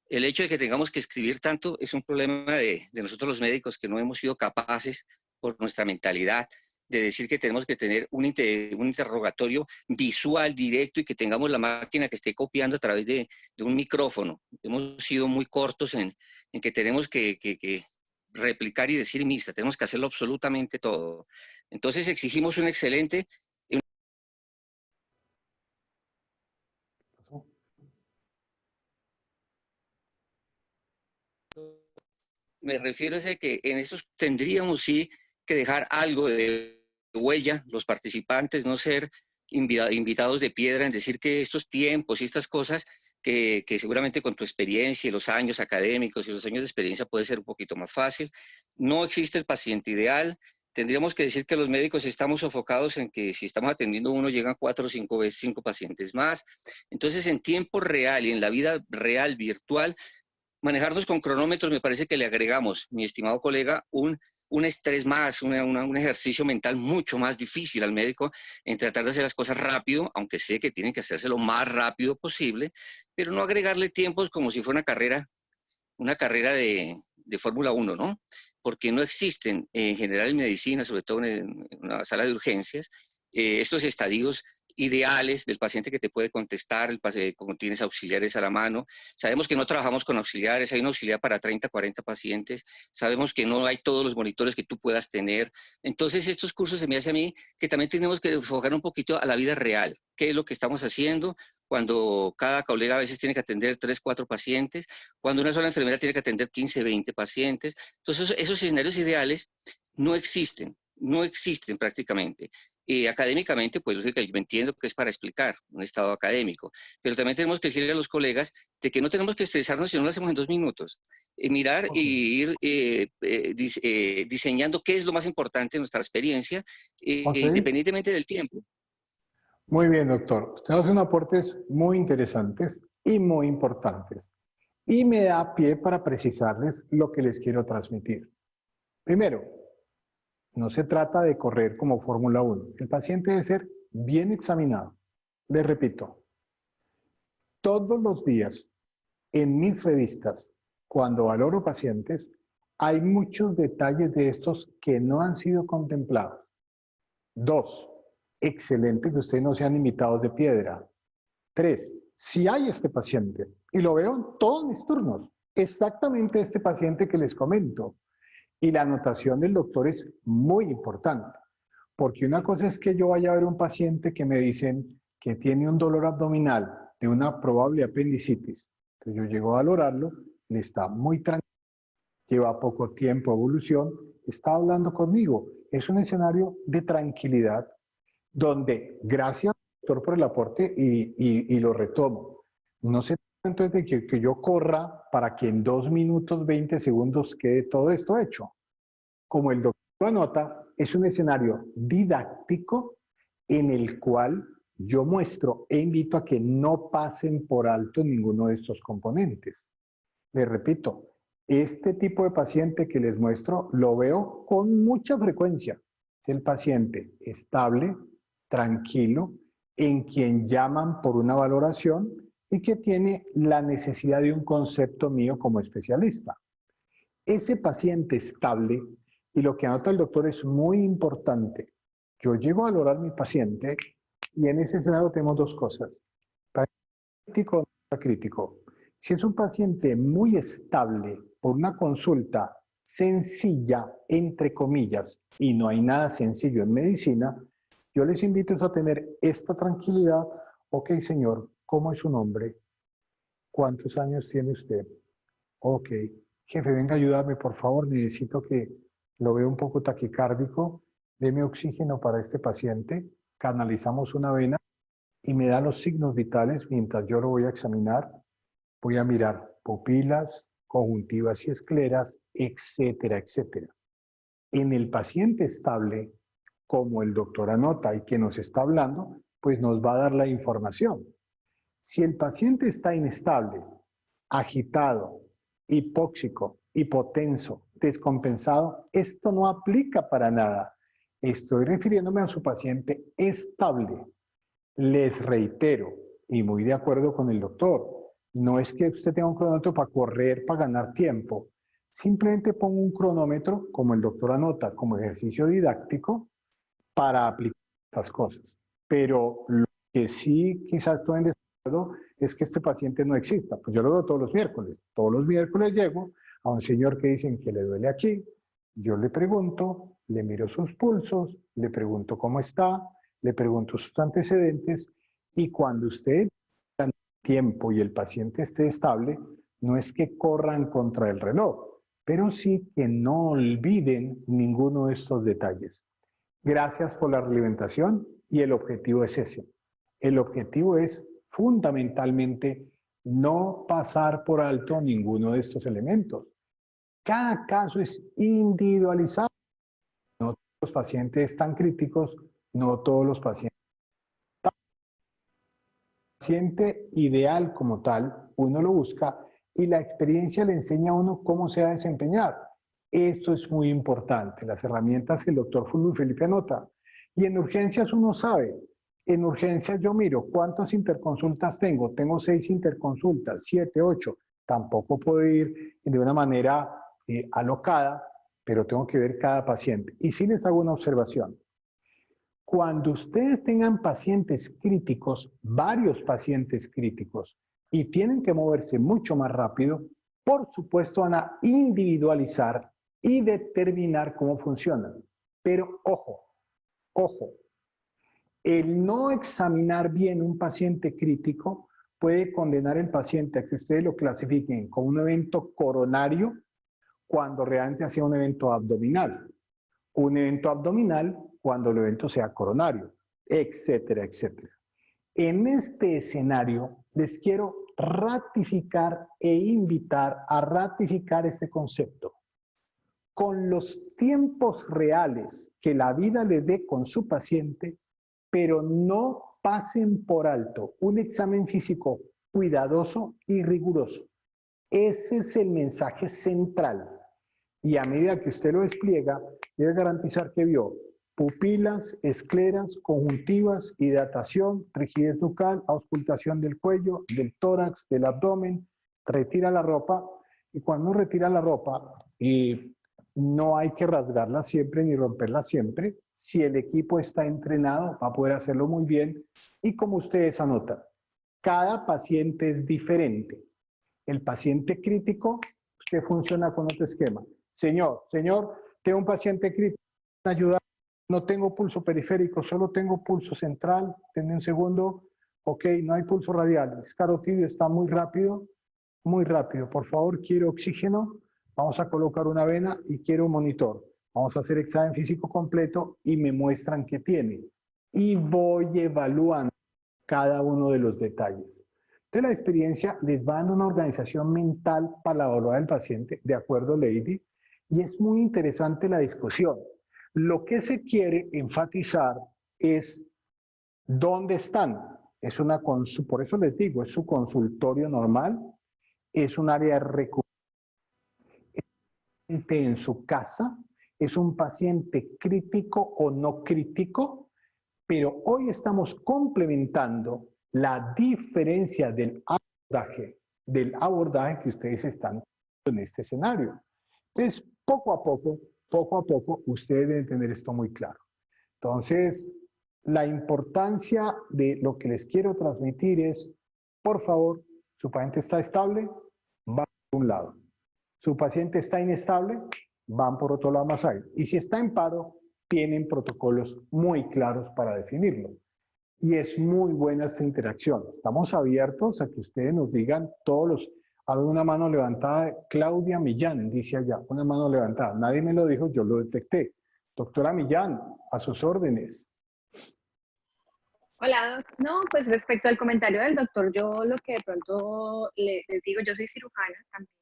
El hecho de que tengamos que escribir tanto es un problema de nosotros los médicos, que no hemos sido capaces, por nuestra mentalidad, de decir que tenemos que tener un interrogatorio visual, directo, y que tengamos la máquina que esté copiando a través de un micrófono. Hemos sido muy cortos en que tenemos que replicar y decir misa, tenemos que hacerlo absolutamente todo. Entonces exigimos un excelente... Me refiero a que en estos tendríamos sí que dejar algo de huella, los participantes, no ser invitados de piedra en decir que estos tiempos y estas cosas que seguramente con tu experiencia y los años académicos y los años de experiencia puede ser un poquito más fácil. No existe el paciente ideal. Tendríamos que decir que los médicos estamos sofocados en que si estamos atendiendo uno, llegan 4 o 5 veces 5 pacientes más. Entonces, en tiempo real y en la vida real virtual, manejarnos con cronómetros me parece que le agregamos, mi estimado colega, un estrés más, un ejercicio mental mucho más difícil al médico en tratar de hacer las cosas rápido, aunque sé que tienen que hacerse lo más rápido posible, pero no agregarle tiempos como si fuera una carrera de Fórmula 1, ¿no? Porque no existen en general en medicina, sobre todo en una sala de urgencias, estos estadios ideales del paciente que te puede contestar, como tienes auxiliares a la mano. Sabemos que no trabajamos con auxiliares, hay un auxiliar para 30, 40 pacientes, sabemos que no hay todos los monitores que tú puedas tener. Entonces, estos cursos se me hace a mí que también tenemos que enfocar un poquito a la vida real, qué es lo que estamos haciendo cuando cada colega a veces tiene que atender 3, 4 pacientes, cuando una sola enfermera tiene que atender 15, 20 pacientes. Entonces, esos escenarios ideales no existen prácticamente. Académicamente, pues yo entiendo que es para explicar un estado académico, pero también tenemos que decirle a los colegas de que no tenemos que estresarnos si no lo hacemos en 2 minutos. Mirar y ir diseñando qué es lo más importante en nuestra experiencia, independientemente del tiempo. Muy bien, doctor. Usted hace unos aportes muy interesantes y muy importantes. Y me da pie para precisarles lo que les quiero transmitir. Primero, no se trata de correr como Fórmula 1. El paciente debe ser bien examinado. Les repito, todos los días en mis revistas, cuando valoro pacientes, hay muchos detalles de estos que no han sido contemplados. 2, excelente que ustedes no sean invitados de piedra. 3, si hay este paciente, y lo veo en todos mis turnos, exactamente este paciente que les comento, y la anotación del doctor es muy importante, porque una cosa es que yo vaya a ver un paciente que me dicen que tiene un dolor abdominal de una probable apendicitis. Entonces yo llego a valorarlo, le está muy tranquilo, lleva poco tiempo de evolución, está hablando conmigo. Es un escenario de tranquilidad donde, gracias doctor por el aporte y lo retomo, no se trata entonces de que yo corra para que en 2 minutos 20 segundos quede todo esto hecho. Como el doctor lo anota, es un escenario didáctico en el cual yo muestro e invito a que no pasen por alto ninguno de estos componentes. Les repito, este tipo de paciente que les muestro lo veo con mucha frecuencia. Es el paciente estable, tranquilo, en quien llaman por una valoración y que tiene la necesidad de un concepto mío como especialista. Ese paciente estable, y lo que anota el doctor es muy importante. Yo llego a valorar a mi paciente y en ese escenario tenemos dos cosas. Crítico o no crítico. Si es un paciente muy estable por una consulta sencilla, entre comillas, y no hay nada sencillo en medicina, yo les invito a tener esta tranquilidad. Ok, señor, ¿cómo es su nombre? ¿Cuántos años tiene usted? Ok, jefe, venga a ayudarme, por favor, necesito que lo veo un poco taquicárdico, deme oxígeno para este paciente, canalizamos una vena y me da los signos vitales mientras yo lo voy a examinar. Voy a mirar pupilas, conjuntivas y escleras, etcétera, etcétera. En el paciente estable, como el doctor anota y que nos está hablando, pues nos va a dar la información. Si el paciente está inestable, agitado, hipóxico, hipotenso, descompensado, esto no aplica para nada. Estoy refiriéndome a su paciente estable. Les reitero, y muy de acuerdo con el doctor, no es que usted tenga un cronómetro para correr, para ganar tiempo. Simplemente pongo un cronómetro, como el doctor anota, como ejercicio didáctico, para aplicar estas cosas. Pero lo que sí quizás estoy en desacuerdo es que este paciente no exista. Pues yo lo veo todos los miércoles. Todos los miércoles llego a un señor que dicen que le duele aquí. Yo le pregunto, le miro sus pulsos, le pregunto cómo está, le pregunto sus antecedentes y cuando usted tenga tiempo y el paciente esté estable, no es que corran contra el reloj, pero sí que no olviden ninguno de estos detalles. Gracias por la realimentación y el objetivo es ese. El objetivo es fundamentalmente no pasar por alto ninguno de estos elementos. Cada caso es individualizado. No todos los pacientes están críticos, no todos los pacientes. El paciente ideal como tal, uno lo busca y la experiencia le enseña a uno cómo se va a desempeñar. Esto es muy importante, las herramientas que el doctor Fulvio Felipe anota. Y en urgencias uno sabe, en urgencias yo miro cuántas interconsultas tengo. Tengo 6 interconsultas, 7, 8. Tampoco puedo ir de una manera alocada, pero tengo que ver cada paciente. Y sí les hago una observación. Cuando ustedes tengan pacientes críticos, varios pacientes críticos, y tienen que moverse mucho más rápido, por supuesto van a individualizar y determinar cómo funcionan. Pero ojo, ojo, el no examinar bien un paciente crítico puede condenar al paciente a que ustedes lo clasifiquen como un evento coronario cuando realmente ha sido un evento abdominal. Un evento abdominal cuando el evento sea coronario, etcétera, etcétera. En este escenario les quiero ratificar e invitar a ratificar este concepto. Con los tiempos reales que la vida le dé con su paciente, pero no pasen por alto un examen físico cuidadoso y riguroso. Ese es el mensaje central. Y a medida que usted lo despliega, debe garantizar que vio pupilas, escleras, conjuntivas, hidratación, rigidez nucal, auscultación del cuello, del tórax, del abdomen, retira la ropa. Y cuando retira la ropa, no hay que rasgarla siempre ni romperla siempre. Si el equipo está entrenado, va a poder hacerlo muy bien. Y como ustedes anotan, Cada paciente es diferente. El paciente crítico, usted funciona con otro esquema. Señor, tengo un paciente crítico, ayudar. No tengo pulso periférico, solo tengo pulso central. Denme un segundo. Ok, no hay pulso radial. Es carotidio, está muy rápido. Muy rápido. Por favor, quiero oxígeno. Vamos a colocar una vena y quiero un monitor. Vamos a hacer examen físico completo y me muestran qué tiene. Y voy evaluando cada uno de los detalles. Entonces, la experiencia les va dando una organización mental para la evaluación del paciente, de acuerdo, Lady, y es muy interesante la discusión. Lo que se quiere enfatizar es dónde están. Es una por eso les digo, es su consultorio normal, es un área de recuperación en su casa, es un paciente crítico o no crítico, pero hoy estamos complementando la diferencia del abordaje que ustedes están en este escenario. Entonces, poco a poco, ustedes deben tener esto muy claro. Entonces, la importancia de lo que les quiero transmitir es, por favor, su paciente está estable, va por un lado. Su paciente está inestable, van por otro lado más ahí. Y si está en paro, tienen protocolos muy claros para definirlo. Y es muy buena esta interacción. Estamos abiertos a que ustedes nos digan todos los... Hay una mano levantada, Claudia Millán, dice allá, una mano levantada. Nadie me lo dijo, yo lo detecté. Doctora Millán, a sus órdenes. Hola, no, pues respecto al comentario del doctor, yo lo que de pronto les digo, yo soy cirujana también,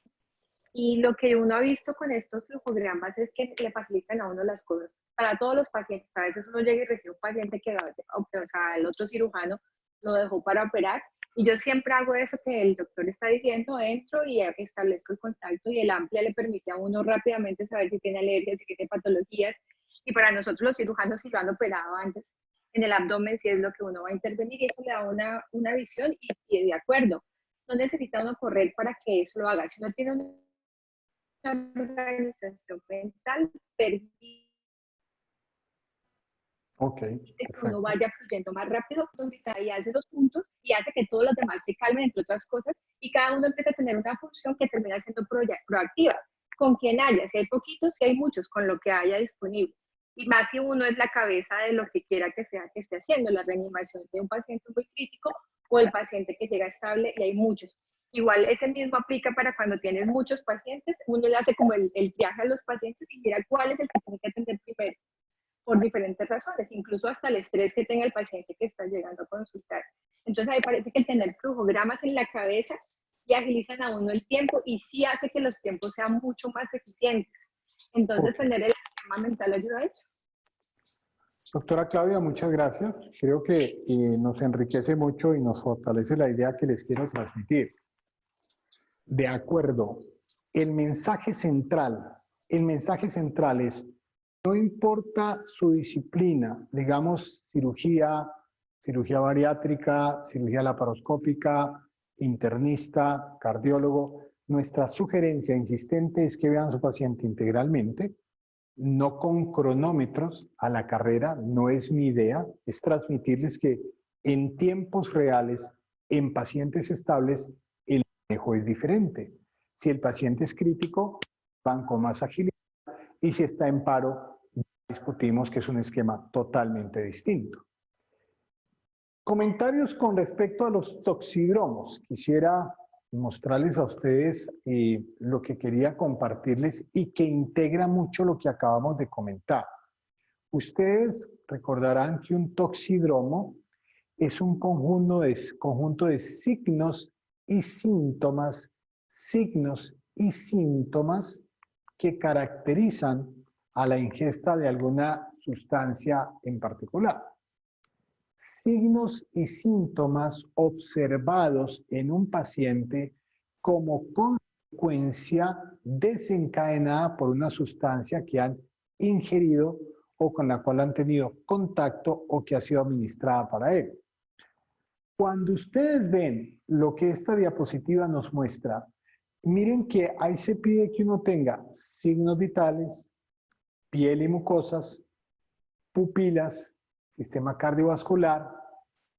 y lo que uno ha visto con estos flujogramas es que le facilitan a uno las cosas para todos los pacientes. A veces uno llega y recibe un paciente que a veces, o sea, el otro cirujano lo dejó para operar, y yo siempre hago eso que el doctor está diciendo, entro y establezco el contacto, y el amplia le permite a uno rápidamente saber si tiene alergias, si tiene patologías, y para nosotros los cirujanos, si lo han operado antes en el abdomen, si es lo que uno va a intervenir, y eso le da una visión, y de acuerdo, no necesita uno correr para que eso lo haga. Si uno tiene una organización mental, permite que uno vaya fluyendo más rápido, y hace 2 puntos y hace que todos los demás se calmen, entre otras cosas, y cada uno empieza a tener una función que termina siendo proactiva. Con quien haya, si hay poquitos, si hay muchos, con lo que haya disponible. Y más si uno es la cabeza de lo que quiera que sea que esté haciendo, la reanimación de un paciente muy crítico o el paciente que llega estable, y hay muchos. Igual ese mismo aplica para cuando tienes muchos pacientes, uno le hace como el viaje a los pacientes y mira cuál es el que tiene que atender primero, por diferentes razones, incluso hasta el estrés que tenga el paciente que está llegando a consultar. Entonces ahí parece que el tener flujogramas en la cabeza y agilizan a uno el tiempo y sí hace que los tiempos sean mucho más eficientes. Entonces tener el esquema mental ayuda a eso. Doctora Claudia, muchas gracias. Creo que nos enriquece mucho y nos fortalece la idea que les quiero transmitir. De acuerdo, el mensaje central es, no importa su disciplina, digamos cirugía bariátrica, cirugía laparoscópica, internista, cardiólogo, nuestra sugerencia insistente es que vean a su paciente integralmente, no con cronómetros a la carrera, no es mi idea, es transmitirles que en tiempos reales, en pacientes estables, el manejo es diferente. Si el paciente es crítico, van con más agilidad, y si está en paro, discutimos que es un esquema totalmente distinto. Comentarios con respecto a los toxidromos. Quisiera mostrarles a ustedes lo que quería compartirles y que integra mucho lo que acabamos de comentar. Ustedes recordarán que un toxidromo es un conjunto de signos y síntomas que caracterizan a la ingesta de alguna sustancia en particular. Signos y síntomas observados en un paciente como consecuencia desencadenada por una sustancia que han ingerido o con la cual han tenido contacto o que ha sido administrada para él. Cuando ustedes ven lo que esta diapositiva nos muestra, miren que ahí se pide que uno tenga signos vitales, piel y mucosas, pupilas, sistema cardiovascular,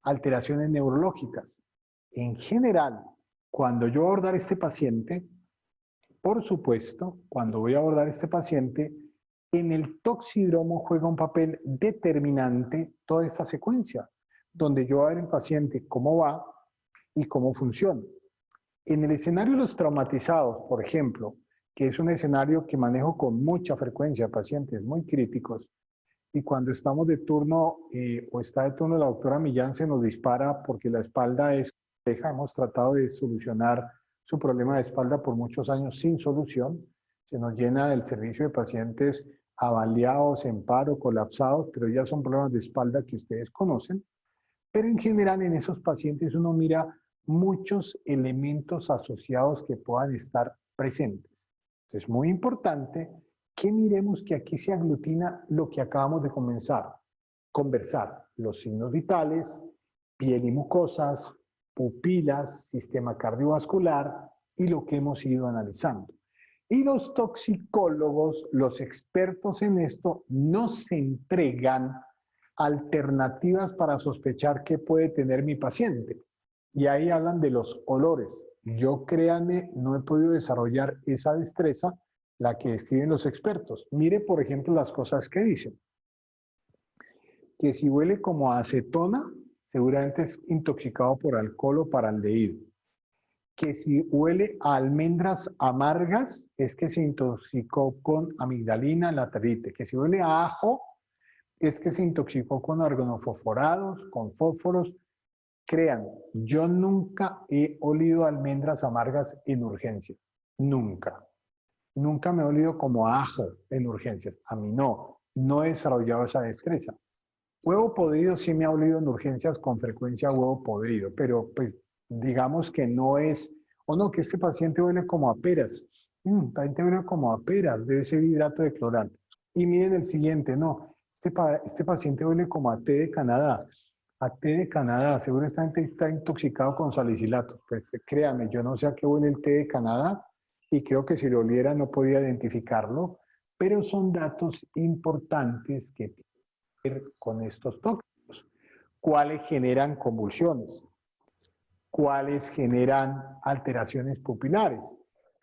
alteraciones neurológicas. En general, cuando yo voy a abordar este paciente, por supuesto, cuando voy a abordar este paciente, en el toxidromo juega un papel determinante toda esta secuencia, donde yo voy a ver el paciente cómo va y cómo funciona. En el escenario de los traumatizados, por ejemplo, que es un escenario que manejo con mucha frecuencia, pacientes muy críticos, y cuando estamos de turno o está de turno la doctora Millán, se nos dispara porque la espalda es compleja. Hemos tratado de solucionar su problema de espalda por muchos años sin solución. Se nos llena el servicio de pacientes avaliados, en paro, colapsados, pero ya son problemas de espalda que ustedes conocen. Pero en general en esos pacientes uno mira muchos elementos asociados que puedan estar presentes. Es muy importante que miremos que aquí se aglutina lo que acabamos de conversar, los signos vitales, piel y mucosas, pupilas, sistema cardiovascular y lo que hemos ido analizando. Y los toxicólogos, los expertos en esto, nos entregan alternativas para sospechar qué puede tener mi paciente. Y ahí hablan de los olores. Yo, créanme, no he podido desarrollar esa destreza, la que escriben los expertos. Mire, por ejemplo, las cosas que dicen. Que si huele como a acetona, seguramente es intoxicado por alcohol o paraldehído. Que si huele a almendras amargas, es que se intoxicó con amigdalina, laterite. Que si huele a ajo, es que se intoxicó con organofosforados, con fósforos. Crean, yo nunca he olido almendras amargas en urgencias. Nunca. Nunca me he olido como ajo en urgencias. A mí no. No he desarrollado esa destreza. Huevo podrido sí me ha olido en urgencias con frecuencia huevo podrido, pero pues digamos que no es, o no, que este paciente huele como a peras. Paciente huele como a peras, debe ser hidrato de cloral. Y miren el siguiente, no, este paciente huele como a té de Canadá. A té de Canadá, seguramente está intoxicado con salicilatos. Pues créame, yo no sé a qué huele el té de Canadá y creo que si lo oliera no podía identificarlo, pero son datos importantes que tienen que ver con estos tóxicos. ¿Cuáles generan convulsiones? ¿Cuáles generan alteraciones pupilares?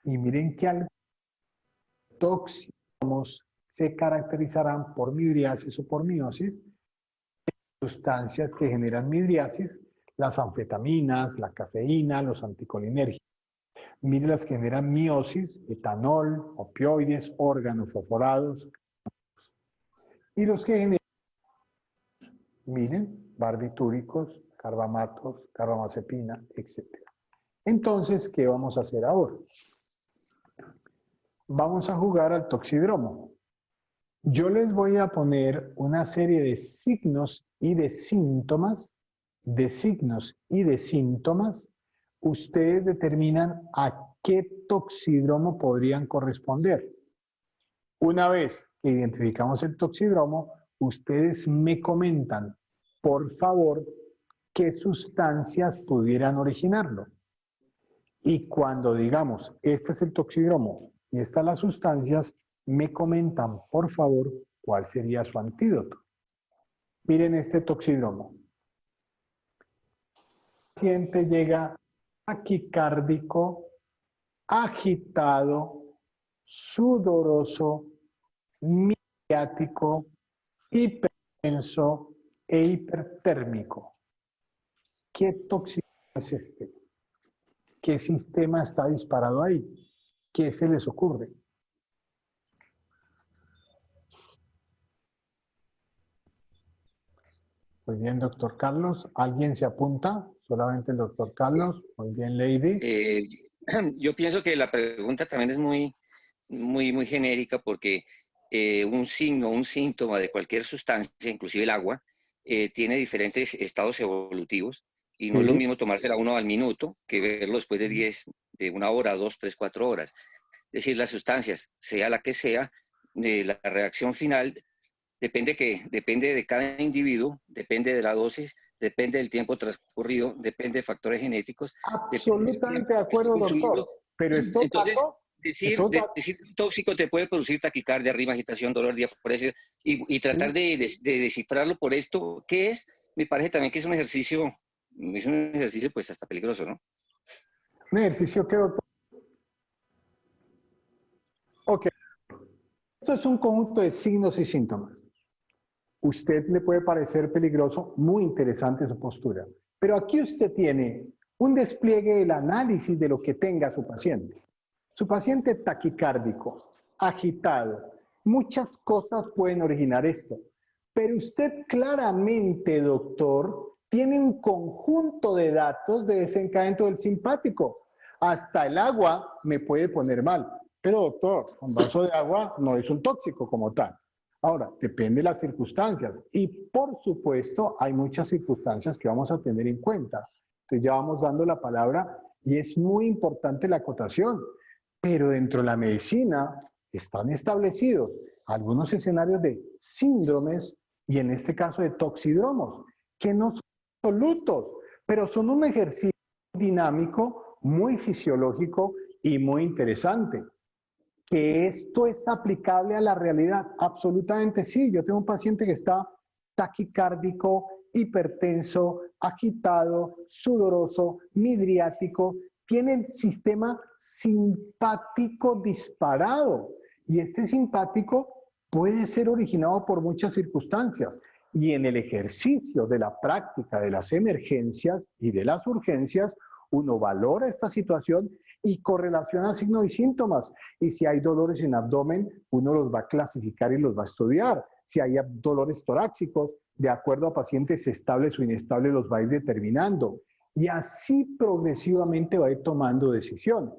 Y miren que algunos tóxicos se caracterizarán por midriasis o por miosis, sustancias que generan midriasis, las anfetaminas, la cafeína, los anticolinérgicos. Miren las que generan miosis, etanol, opioides, órganos fosforados. Y los que generan, miren, barbitúricos, carbamatos, carbamazepina, etc. Entonces, ¿qué vamos a hacer ahora? Vamos a jugar al toxidromo. Yo les voy a poner una serie de signos y de síntomas, ustedes determinan a qué toxidromo podrían corresponder. Una vez que identificamos el toxidromo, ustedes me comentan, por favor, qué sustancias pudieran originarlo. Y cuando digamos, este es el toxidromo y estas las sustancias, me comentan, por favor, cuál sería su antídoto. Miren este toxidromo. El paciente llega taquicárdico, agitado, sudoroso, midiático, hipertenso e hipertérmico. ¿Qué toxidromo es este? ¿Qué sistema está disparado ahí? ¿Qué se les ocurre? Muy bien, doctor Carlos. ¿Alguien se apunta? Solamente el doctor Carlos. Muy bien, Lady. Yo pienso que la pregunta también es muy genérica porque un signo, un síntoma de cualquier sustancia, inclusive el agua, tiene diferentes estados evolutivos y no es lo mismo tomársela uno al minuto que verlo después de 1 hora, 2, 3, 4 horas. Es decir, las sustancias, sea la que sea, la reacción final depende de cada individuo, depende de la dosis, depende del tiempo transcurrido, depende de factores genéticos. Absolutamente de acuerdo, doctor. Pero esto, entonces, decir un tóxico te puede producir taquicardia, ritmo, agitación, dolor, diafragma, y tratar de descifrarlo por esto, ¿qué es? Me parece también que es un ejercicio es un ejercicio pues hasta peligroso, ¿no? Un ejercicio que, doctor. Ok. Esto es un conjunto de signos y síntomas. Usted le puede parecer peligroso, muy interesante su postura. Pero aquí usted tiene un despliegue del análisis de lo que tenga su paciente. Su paciente taquicárdico, agitado, muchas cosas pueden originar esto. Pero usted claramente, doctor, tiene un conjunto de datos de desencadenamiento del simpático. Hasta el agua me puede poner mal. Pero, doctor, un vaso de agua no es un tóxico como tal. Ahora, depende de las circunstancias. Y, por supuesto, hay muchas circunstancias que vamos a tener en cuenta. Entonces, ya vamos dando la palabra y es muy importante la acotación. Pero dentro de la medicina están establecidos algunos escenarios de síndromes y en este caso de toxidromos, que no son absolutos, pero son un ejercicio dinámico, muy fisiológico y muy interesante. ¿Que esto es aplicable a la realidad? Absolutamente sí. Yo tengo un paciente que está taquicárdico, hipertenso, agitado, sudoroso, midriático, tiene el sistema simpático disparado. Y este simpático puede ser originado por muchas circunstancias. Y en el ejercicio de la práctica de las emergencias y de las urgencias, uno valora esta situación y correlaciona signos y síntomas. Y si hay dolores en abdomen, uno los va a clasificar y los va a estudiar. Si hay dolores torácicos, de acuerdo a pacientes estables o inestables, los va a ir determinando. Y así progresivamente va a ir tomando decisión.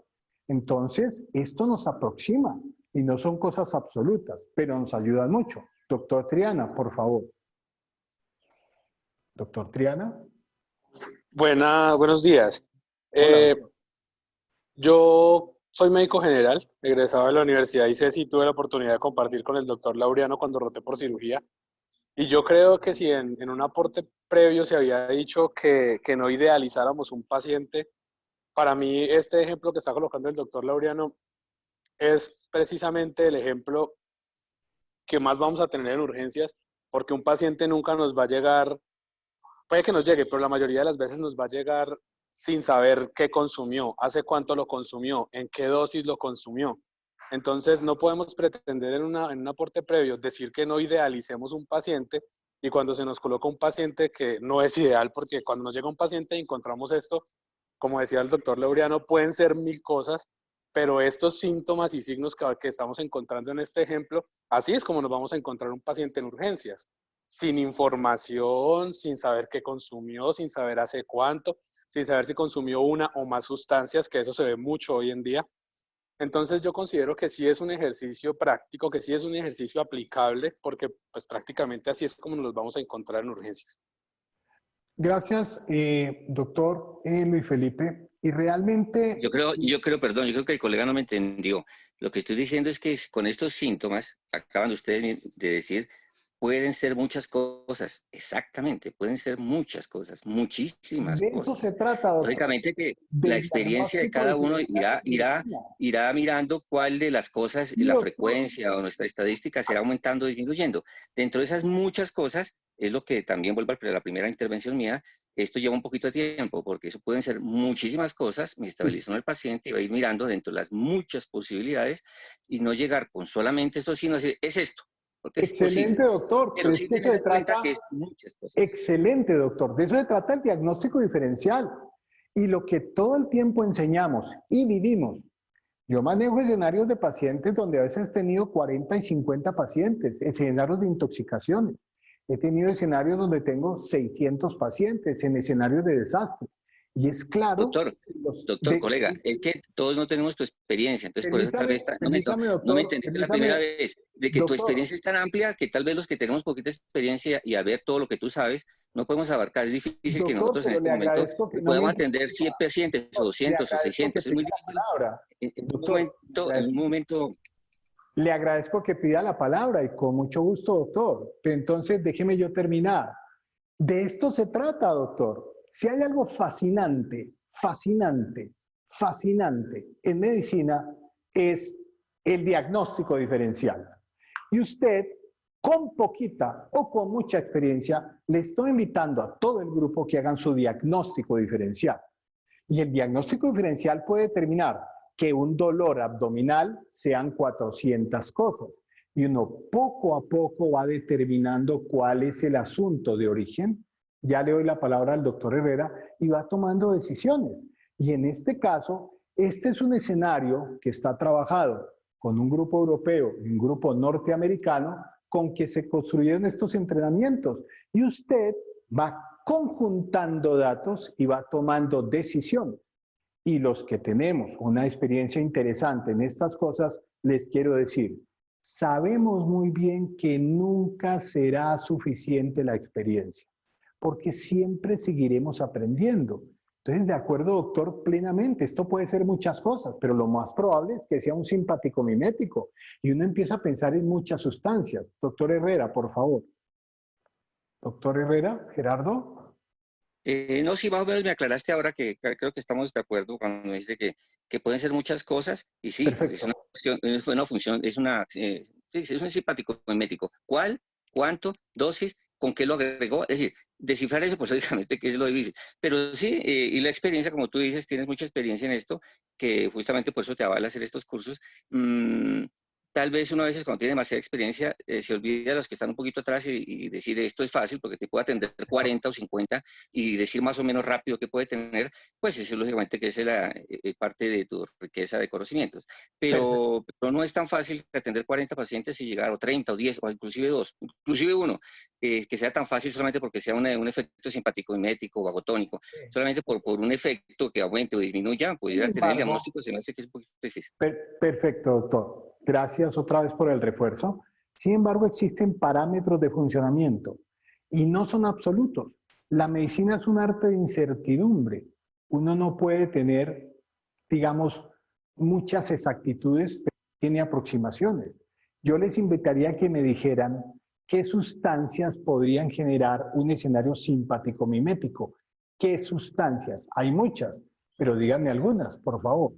Entonces, esto nos aproxima y no son cosas absolutas, pero nos ayudan mucho. Doctor Triana, por favor. Doctor Triana. Buenos días. Hola. Yo soy médico general, egresado de la Universidad ICESI y tuve la oportunidad de compartir con el doctor Laureano cuando roté por cirugía. Y yo creo que si en un aporte previo se había dicho que no idealizáramos un paciente, para mí este ejemplo que está colocando el doctor Laureano es precisamente el ejemplo que más vamos a tener en urgencias, porque un paciente nunca nos va a llegar, puede que nos llegue, pero la mayoría de las veces nos va a llegar sin saber qué consumió, hace cuánto lo consumió, en qué dosis lo consumió. Entonces no podemos pretender en un aporte previo decir que no idealicemos un paciente y cuando se nos coloca un paciente que no es ideal, porque cuando nos llega un paciente y encontramos esto, como decía el doctor Laureano, pueden ser 1000 cosas, pero estos síntomas y signos que estamos encontrando en este ejemplo, así es como nos vamos a encontrar un paciente en urgencias, sin información, sin saber qué consumió, sin saber hace cuánto, sin saber si consumió una o más sustancias, que eso se ve mucho hoy en día. Entonces yo considero que sí es un ejercicio práctico, que sí es un ejercicio aplicable, porque pues prácticamente así es como nos los vamos a encontrar en urgencias. Gracias, doctor Luis Felipe. Y realmente... Yo creo que el colega no me entendió. Lo que estoy diciendo es que con estos síntomas, acaban ustedes de decir, pueden ser muchas cosas. Exactamente, pueden ser muchas cosas, muchísimas de eso cosas. se trata, doctor. Lógicamente que la experiencia de cada uno irá mirando cuál de las cosas, sí, la doctor, frecuencia o nuestra estadística será aumentando o disminuyendo. Dentro de esas muchas cosas, es lo que también vuelvo a la primera intervención mía, esto lleva un poquito de tiempo, porque eso pueden ser muchísimas cosas, me estabilizó el paciente y va a ir mirando dentro de las muchas posibilidades y no llegar con solamente esto, sino decir, es esto. Porque es excelente, posible, doctor. pero sí tener en cuenta que es muchas cosas. Excelente, doctor. De eso se trata el diagnóstico diferencial. Y lo que todo el tiempo enseñamos y vivimos. Yo manejo escenarios de pacientes donde a veces he tenido 40 y 50 pacientes, escenarios de intoxicaciones. He tenido escenarios donde tengo 600 pacientes en escenarios de desastre. Y es claro... Doctor, colega, es que todos no tenemos tu experiencia, entonces por eso tal vez no me entendiste la primera vez, de que tu experiencia es tan amplia que tal vez los que tenemos poquita experiencia y a ver todo lo que tú sabes, no podemos abarcar. Es difícil que nosotros en este momento podamos atender 100 pacientes o 200 o 600, es muy difícil. En un momento... Le agradezco que pida la palabra y con mucho gusto, doctor. Entonces, déjeme yo terminar. De esto se trata, doctor. Si hay algo fascinante en medicina, es el diagnóstico diferencial. Y usted con poquita o con mucha experiencia, le estoy invitando a todo el grupo que hagan su diagnóstico diferencial. Y el diagnóstico diferencial puede determinar que un dolor abdominal sean 400 cosas. Y uno poco a poco va determinando cuál es el asunto de origen. Ya le doy la palabra al doctor Herrera y va tomando decisiones. Y en este caso, este es un escenario que está trabajado con un grupo europeo y un grupo norteamericano con que se construyeron estos entrenamientos. Y usted va conjuntando datos y va tomando decisiones. Y los que tenemos una experiencia interesante en estas cosas, les quiero decir, sabemos muy bien que nunca será suficiente la experiencia, porque siempre seguiremos aprendiendo. Entonces, de acuerdo, doctor, plenamente, esto puede ser muchas cosas, pero lo más probable es que sea un simpático mimético y uno empieza a pensar en muchas sustancias. Doctor Herrera, por favor. Doctor Herrera, Gerardo. No, sí, más o menos me aclaraste ahora que creo que estamos de acuerdo cuando me dice que pueden ser muchas cosas y sí, Perfecto. es una cuestión, es una función, es un simpático mimético. ¿Cuál? ¿Cuánto? ¿Dosis? ¿Con qué lo agregó? Es decir, descifrar eso, pues lógicamente que es lo difícil. Pero sí, y la experiencia, como tú dices, tienes mucha experiencia en esto, que justamente por eso te avala hacer estos cursos. Tal vez uno a veces cuando tiene demasiada experiencia se olvida de los que están un poquito atrás y decir esto es fácil porque te puede atender 40 o 50 y decir más o menos rápido qué puede tener, pues eso lógicamente que es la parte de tu riqueza de conocimientos. Pero no es tan fácil atender 40 pacientes y llegar a 30 o 10 o inclusive 2, inclusive uno, que sea tan fácil solamente porque sea un efecto simpático mimético o vagotónico, solamente por un efecto que aumente o disminuya, pudiera tener el diagnóstico, se me hace que es un poquito difícil. Perfecto, doctor. Gracias otra vez por el refuerzo. Sin embargo, existen parámetros de funcionamiento y no son absolutos. La medicina es un arte de incertidumbre. Uno no puede tener, digamos, muchas exactitudes, pero tiene aproximaciones. Yo les invitaría a que me dijeran qué sustancias podrían generar un escenario simpático mimético. ¿Qué sustancias? Hay muchas, pero díganme algunas, por favor.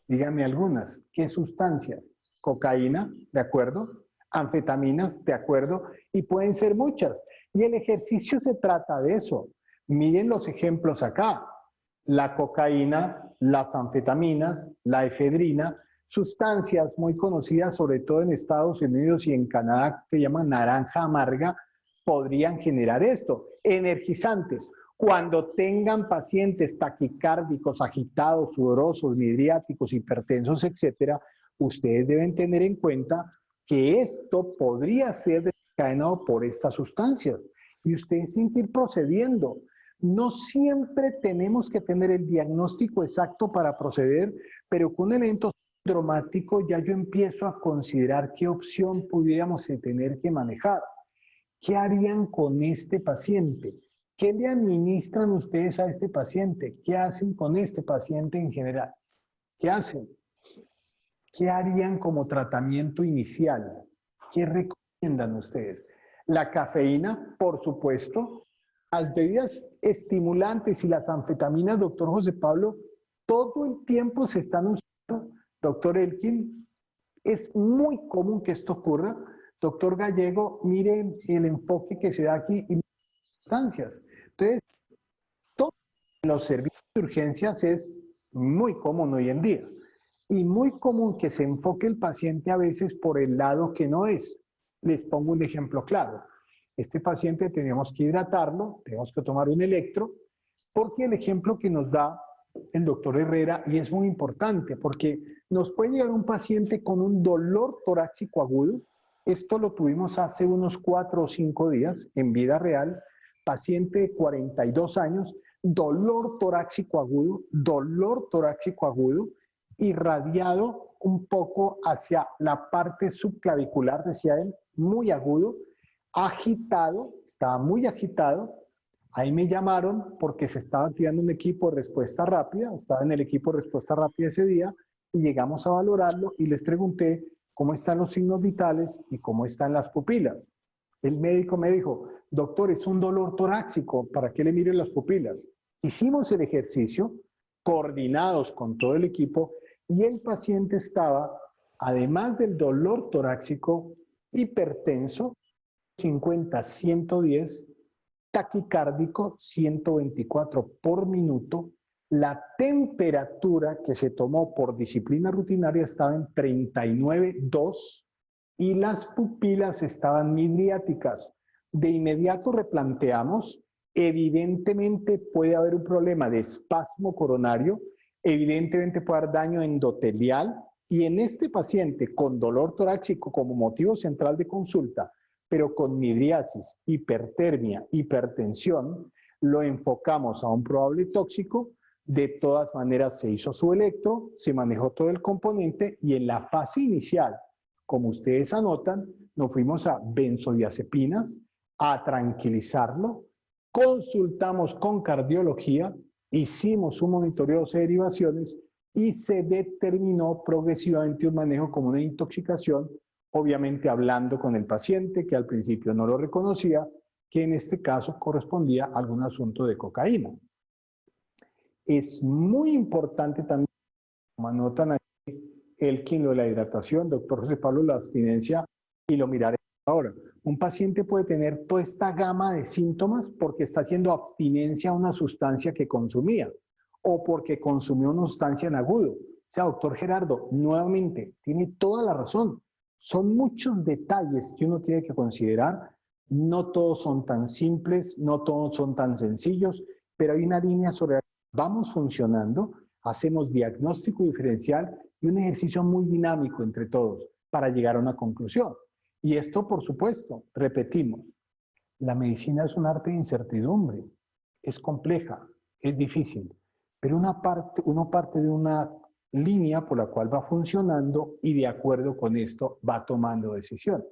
Díganme algunas. ¿Qué sustancias? Cocaína, ¿de acuerdo? Anfetaminas, ¿de acuerdo? Y pueden ser muchas. Y el ejercicio se trata de eso. Miren los ejemplos acá. La cocaína, las anfetaminas, la efedrina, sustancias muy conocidas sobre todo en Estados Unidos y en Canadá que llaman naranja amarga, podrían generar esto. Energizantes. Cuando tengan pacientes taquicárdicos, agitados, sudorosos, midriáticos, hipertensos, etcétera, ustedes deben tener en cuenta que esto podría ser desencadenado por estas sustancias y ustedes tienen que ir procediendo. No siempre tenemos que tener el diagnóstico exacto para proceder, pero con un evento sindromático ya yo empiezo a considerar qué opción pudiéramos tener que manejar. ¿Qué harían con este paciente? ¿Qué le administran ustedes a este paciente? ¿Qué hacen con este paciente en general? ¿Qué hacen? ¿Qué harían como tratamiento inicial? ¿Qué recomiendan ustedes? La cafeína, por supuesto. Las bebidas estimulantes y las anfetaminas, doctor José Pablo, todo el tiempo se están usando. Doctor Elkin, es muy común que esto ocurra. Doctor Gallego, miren el enfoque que se da aquí y sustancias. Entonces, todos los servicios de urgencias es muy común hoy en día. Y muy común que se enfoque el paciente a veces por el lado que no es. Les pongo un ejemplo claro. Este paciente tenemos que hidratarlo, tenemos que tomar un electro, porque el ejemplo que nos da el doctor Herrera, y es muy importante, porque nos puede llegar un paciente con un dolor torácico agudo. Esto lo tuvimos hace unos 4 o 5 días en vida real, paciente de 42 años, dolor torácico agudo, irradiado un poco hacia la parte subclavicular, decía él, muy agudo, agitado, estaba muy agitado. Ahí me llamaron porque se estaba activando un equipo de respuesta rápida, estaba en el equipo de respuesta rápida ese día y llegamos a valorarlo y les pregunté cómo están los signos vitales y cómo están las pupilas. El médico me dijo, doctor, es un dolor torácico, ¿para qué le miren las pupilas? Hicimos el ejercicio, coordinados con todo el equipo, y el paciente estaba, además del dolor torácico, hipertenso, 50, 110, taquicárdico 124 por minuto. La temperatura que se tomó por disciplina rutinaria estaba en 39,2 y las pupilas estaban midriáticas. De inmediato replanteamos, evidentemente puede haber un problema de espasmo coronario, evidentemente puede haber daño endotelial, y en este paciente con dolor torácico como motivo central de consulta, pero con midriasis, hipertermia, hipertensión, lo enfocamos a un probable tóxico. De todas maneras se hizo su electro, se manejó todo el componente y en la fase inicial, como ustedes anotan, nos fuimos a benzodiazepinas, a tranquilizarlo, consultamos con cardiología, hicimos un monitoreo de derivaciones y se determinó progresivamente un manejo como una intoxicación, obviamente hablando con el paciente que al principio no lo reconocía, que en este caso correspondía a algún asunto de cocaína. Es muy importante también, como anotan aquí, Elkin, lo de la hidratación, doctor José Pablo, la abstinencia, y lo miraré ahora. Un paciente puede tener toda esta gama de síntomas porque está haciendo abstinencia a una sustancia que consumía o porque consumió una sustancia en agudo. O sea, doctor Gerardo, nuevamente, tiene toda la razón. Son muchos detalles que uno tiene que considerar. No todos son tan simples, no todos son tan sencillos, pero hay una línea sobre la que vamos funcionando, hacemos diagnóstico diferencial y un ejercicio muy dinámico entre todos para llegar a una conclusión. Y esto, por supuesto, repetimos, la medicina es un arte de incertidumbre, es compleja, es difícil, pero uno parte de una línea por la cual va funcionando y de acuerdo con esto va tomando decisiones.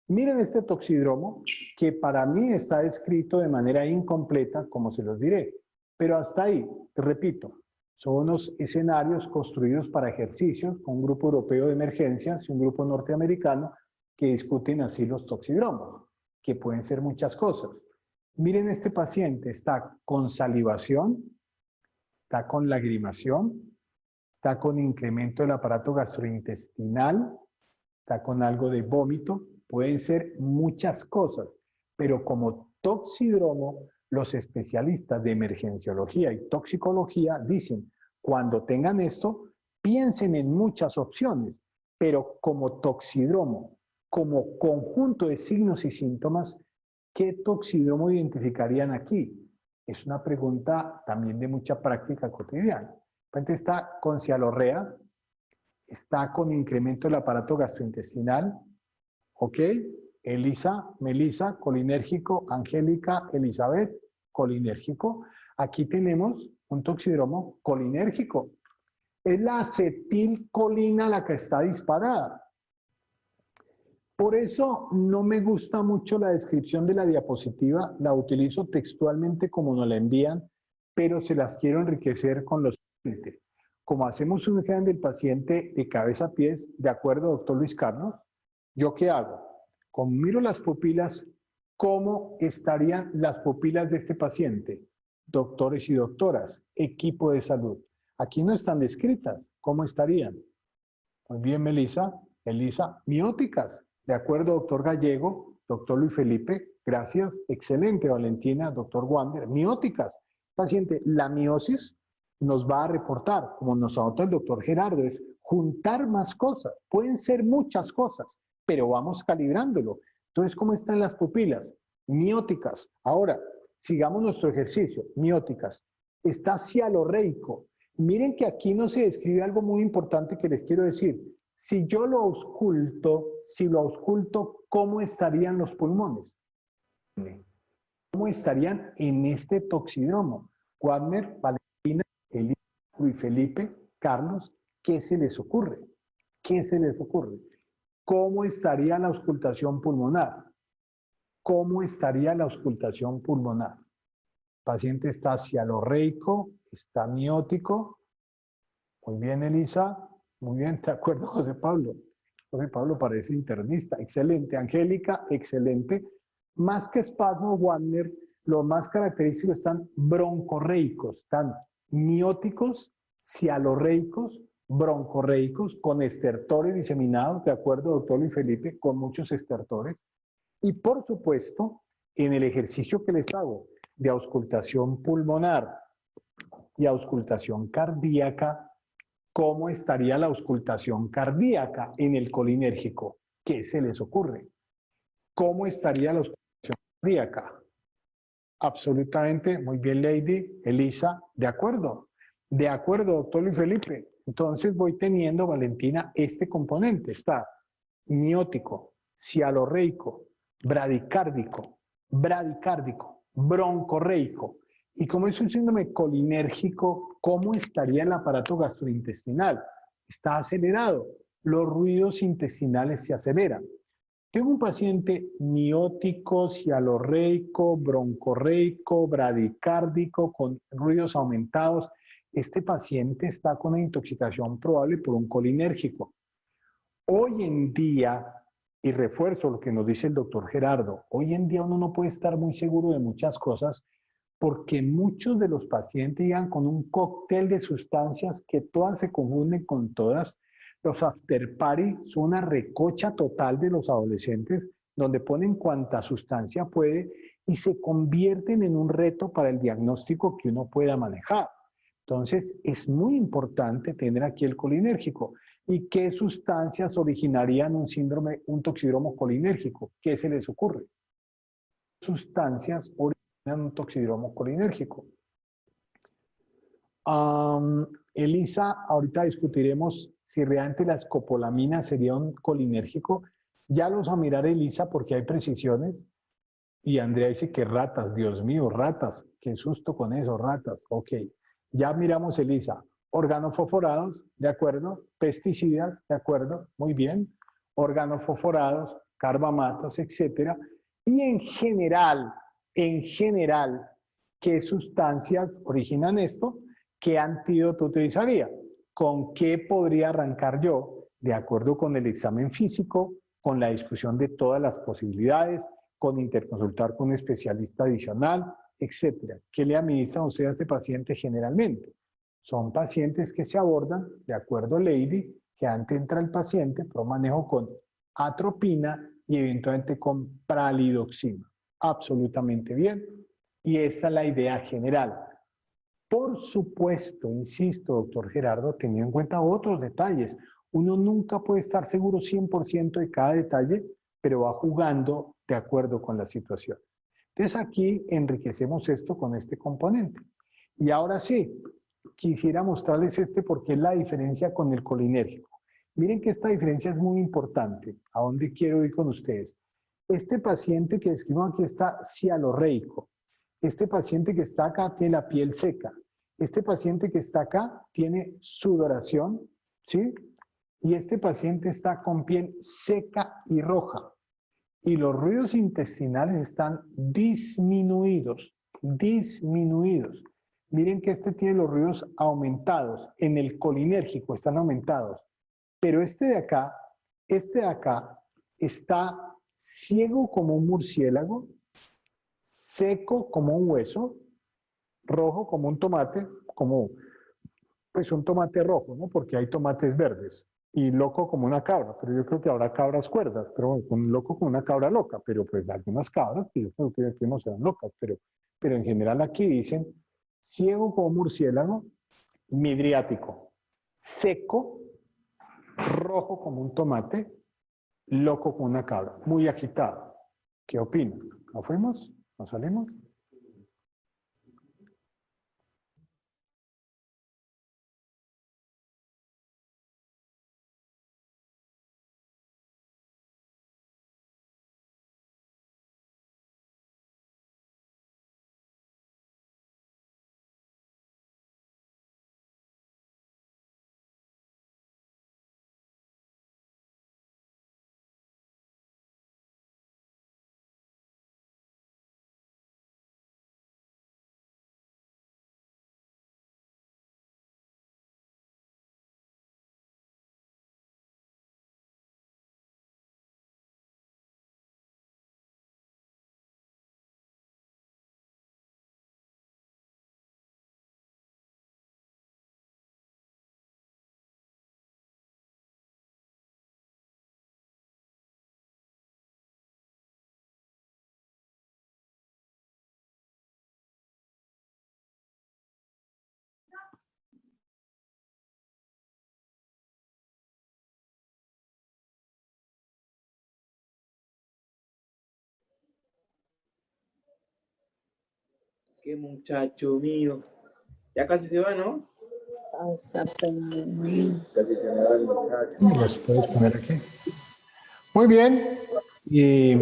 Miren este toxidromo que para mí está descrito de manera incompleta, como se los diré, pero hasta ahí, repito, son unos escenarios construidos para ejercicios con un grupo europeo de emergencias y un grupo norteamericano que discuten así los toxidromos, que pueden ser muchas cosas. Miren este paciente, está con salivación, está con lagrimación, está con incremento del aparato gastrointestinal, está con algo de vómito, pueden ser muchas cosas, pero como toxidromo, los especialistas de emergenciología y toxicología dicen, cuando tengan esto, piensen en muchas opciones, pero como toxidromo, como conjunto de signos y síntomas, ¿qué toxidromo identificarían aquí? Es una pregunta también de mucha práctica cotidiana. Entonces está con cialorrea, está con incremento del aparato gastrointestinal, ¿ok? Elisa, Melisa, colinérgico, Angélica, Elizabeth, colinérgico. Aquí tenemos un toxidromo colinérgico. Es la acetilcolina la que está disparada. Por eso no me gusta mucho la descripción de la diapositiva, la utilizo textualmente como nos la envían, pero se las quiero enriquecer con lo siguiente. Como hacemos un examen del paciente de cabeza a pies, de acuerdo, doctor Luis Carlos, ¿yo qué hago? Como miro las pupilas, ¿cómo estarían las pupilas de este paciente? Doctores y doctoras, equipo de salud. Aquí no están descritas. ¿Cómo estarían? Muy bien, Melisa, Elisa, mióticas. De acuerdo, doctor Gallego, doctor Luis Felipe, gracias. Excelente, Valentina, doctor Wander. Mióticas. Paciente, la miosis nos va a reportar, como nos anota el doctor Gerardo, es juntar más cosas. Pueden ser muchas cosas, pero vamos calibrándolo. Entonces, ¿cómo están las pupilas? Mióticas. Ahora, sigamos nuestro ejercicio. Mióticas. Está cialorreico. Miren que aquí no se describe algo muy importante que les quiero decir. Si yo lo ausculto, ¿cómo estarían los pulmones? ¿Cómo estarían en este toxidromo? Wagner, Valentina, Elisa, Luis Felipe, Carlos, ¿qué se les ocurre? ¿Qué se les ocurre? ¿Cómo estaría la auscultación pulmonar? ¿Cómo estaría la auscultación pulmonar? El paciente está cialorreico, está miótico. Muy bien, Elisa. Muy bien, de acuerdo, José Pablo. José Pablo parece internista. Excelente. Angélica, excelente. Más que espasmo, Wagner, lo más característico están broncorreicos, están mióticos, cialorreicos, broncorreicos, con estertores diseminados, de acuerdo, doctor Luis Felipe, con muchos estertores. Y por supuesto, en el ejercicio que les hago de auscultación pulmonar y auscultación cardíaca, ¿cómo estaría la auscultación cardíaca en el colinérgico? ¿Qué se les ocurre? ¿Cómo estaría la auscultación cardíaca? Absolutamente, muy bien, Lady, Elisa, de acuerdo. De acuerdo, doctor Luis Felipe. Entonces voy teniendo, Valentina, este componente. Está miótico, cialorreico, bradicárdico, broncorreico. Y como es un síndrome colinérgico, ¿cómo estaría el aparato gastrointestinal? Está acelerado. Los ruidos intestinales se aceleran. Tengo un paciente miótico, cialorreico, broncorreico, bradicárdico, con ruidos aumentados. Este paciente está con una intoxicación probable por un colinérgico. Hoy en día, y refuerzo lo que nos dice el doctor Gerardo, hoy en día uno no puede estar muy seguro de muchas cosas porque muchos de los pacientes llegan con un cóctel de sustancias que todas se confunden con todas. Los after party son una recocha total de los adolescentes donde ponen cuanta sustancia puede y se convierten en un reto para el diagnóstico que uno pueda manejar. Entonces, es muy importante tener aquí el colinérgico. ¿Y qué sustancias originarían un síndrome, un toxidromo colinérgico? ¿Qué se les ocurre? Sustancias originan un toxidromo colinérgico. Elisa, ahorita discutiremos si realmente la escopolamina sería un colinérgico. Ya los a mirar, Elisa, porque hay precisiones. Y Andrea dice que ratas, Dios mío, ratas. Qué susto con eso, ratas. Ok. Ya miramos, Elisa. Organofosforados, de acuerdo. Pesticidas, de acuerdo. Muy bien. Organofosforados, carbamatos, etcétera. Y en general, ¿qué sustancias originan esto? ¿Qué antídoto utilizaría? ¿Con qué podría arrancar yo? De acuerdo con el examen físico, con la discusión de todas las posibilidades, con interconsultar con un especialista adicional, etcétera. ¿Qué le administran usted a este paciente generalmente? Son pacientes que se abordan, de acuerdo, Lady, que antes entra el paciente, pero manejo con atropina y eventualmente con pralidoxina. Absolutamente bien. Y esa es la idea general. Por supuesto, insisto, doctor Gerardo, teniendo en cuenta otros detalles. Uno nunca puede estar seguro 100% de cada detalle, pero va jugando de acuerdo con la situación. Entonces aquí enriquecemos esto con este componente. Y ahora sí, quisiera mostrarles este porque es la diferencia con el colinérgico. Miren que esta diferencia es muy importante. ¿A dónde quiero ir con ustedes? Este paciente que describo aquí está cialorreico. Este paciente que está acá tiene la piel seca. Este paciente que está acá tiene sudoración, ¿sí? Y este paciente está con piel seca y roja. Y los ruidos intestinales están disminuidos, disminuidos. Miren que este tiene los ruidos aumentados. En el colinérgico están aumentados. Pero este de acá está ciego como un murciélago, seco como un hueso, rojo como un tomate, como pues un tomate rojo, ¿no? Porque hay tomates verdes. Y loco como una cabra, pero yo creo que habrá cabras cuerdas, pero bueno, un loco como una cabra loca, pero pues algunas cabras que yo creo que no serán locas, pero en general aquí dicen ciego como murciélago, midriático, seco, rojo como un tomate, loco como una cabra, muy agitado. ¿Qué opinan? ¿No fuimos? ¿No salimos? Qué muchacho mío. Ya casi se va, ¿no? Casi se me va el muchacho. Los puedes poner aquí. Muy bien. Y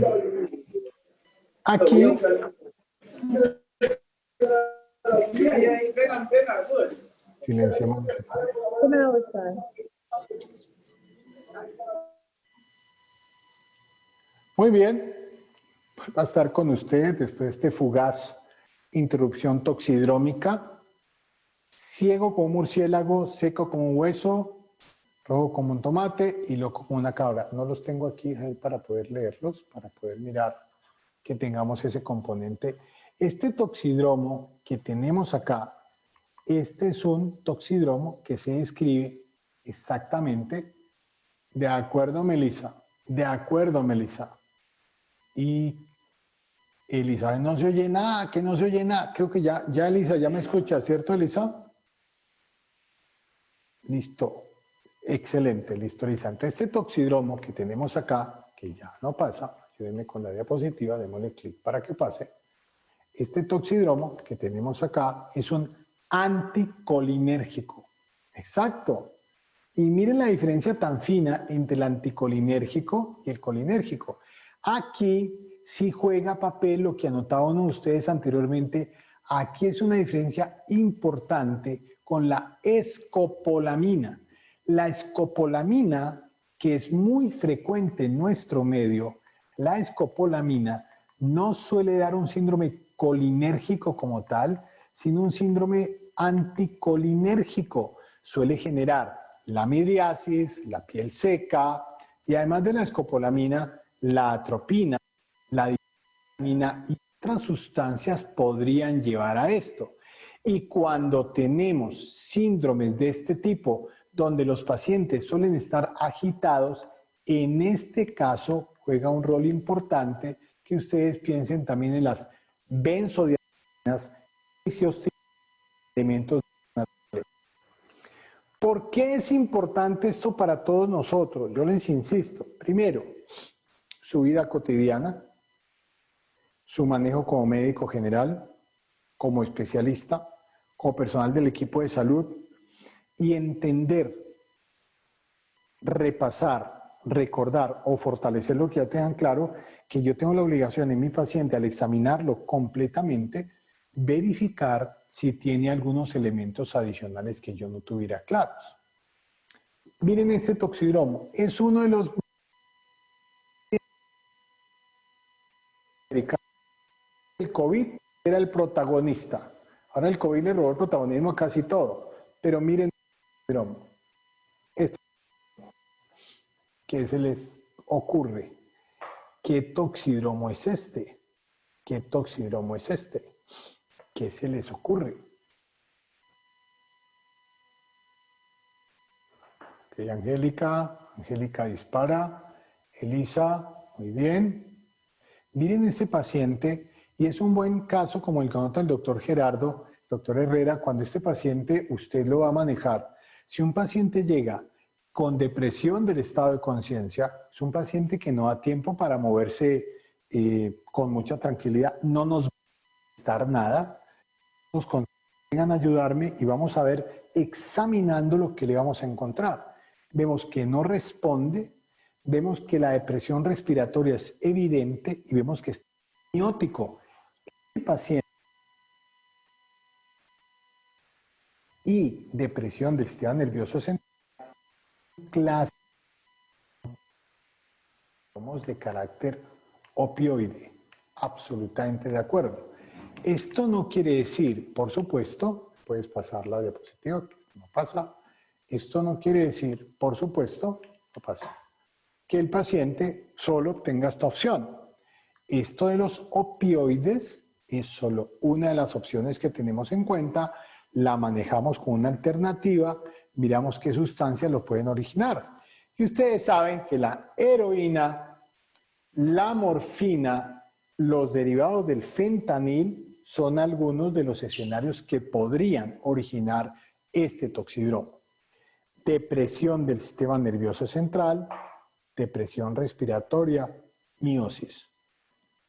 aquí silenciamos. Muy bien. Va a estar con usted después de este fugaz interrupción toxidrómica. Ciego como un murciélago, seco como un hueso, rojo como un tomate y loco como una cabra. No los tengo aquí para poder leerlos, para poder mirar que tengamos ese componente. Este toxidromo que tenemos acá, este es un toxidromo que se describe exactamente de acuerdo, Melissa. De acuerdo, Melissa. Y Elisa, no se oye nada, que no se oye nada. Creo que ya Elisa, ya me escucha, ¿cierto, Elisa? Listo. Excelente, listo, Elisa. Entonces, este toxidromo que tenemos acá, que ya no pasa, ayúdenme con la diapositiva, démosle clic para que pase. Este toxidromo que tenemos acá es un anticolinérgico. Exacto. Y miren la diferencia tan fina entre el anticolinérgico y el colinérgico. Aquí sí juega papel lo que anotaban ustedes anteriormente. Aquí es una diferencia importante con la escopolamina. La escopolamina, que es muy frecuente en nuestro medio, la escopolamina no suele dar un síndrome colinérgico como tal, sino un síndrome anticolinérgico. Suele generar la midriasis, la piel seca y además de la escopolamina, la atropina, la dipamina y otras sustancias podrían llevar a esto. Y cuando tenemos síndromes de este tipo, donde los pacientes suelen estar agitados, en este caso juega un rol importante que ustedes piensen también en las benzodiazepinas y elementos naturales. ¿Por qué es importante esto para todos nosotros? Yo les insisto. Primero, su vida cotidiana, su manejo como médico general, como especialista, como personal del equipo de salud y entender, repasar, recordar o fortalecer lo que ya tengan claro, que yo tengo la obligación en mi paciente al examinarlo completamente, verificar si tiene algunos elementos adicionales que yo no tuviera claros. Miren este toxidromo, es uno de los... El COVID era el protagonista. Ahora el COVID le robó el protagonismo a casi todo. Pero miren el toxidromo. Este, ¿qué se les ocurre? ¿Qué toxidromo es este? ¿Qué toxidromo es este? ¿Qué se les ocurre? Ok, Angélica dispara. Elisa, muy bien. Miren este paciente, y es un buen caso como el que anota el doctor Gerardo, doctor Herrera, cuando este paciente usted lo va a manejar. Si un paciente llega con depresión del estado de conciencia, es un paciente que no da tiempo para moverse con mucha tranquilidad, no nos va a estar nada, nos vengan a ayudarme y vamos a ver examinando lo que le vamos a encontrar. Vemos que no responde, vemos que la depresión respiratoria es evidente y vemos que es amniótico. Este paciente y depresión del sistema nervioso central, clase de carácter opioide. Absolutamente de acuerdo. Esto no quiere decir, por supuesto, puedes pasar la diapositiva, que no pasa. Esto no quiere decir, por supuesto, no pasa, que el paciente solo tenga esta opción. Esto de los opioides es solo una de las opciones que tenemos en cuenta, la manejamos con una alternativa, miramos qué sustancias lo pueden originar. Y ustedes saben que la heroína, la morfina, los derivados del fentanil son algunos de los escenarios que podrían originar este toxidromo. Depresión del sistema nervioso central, depresión respiratoria, miosis.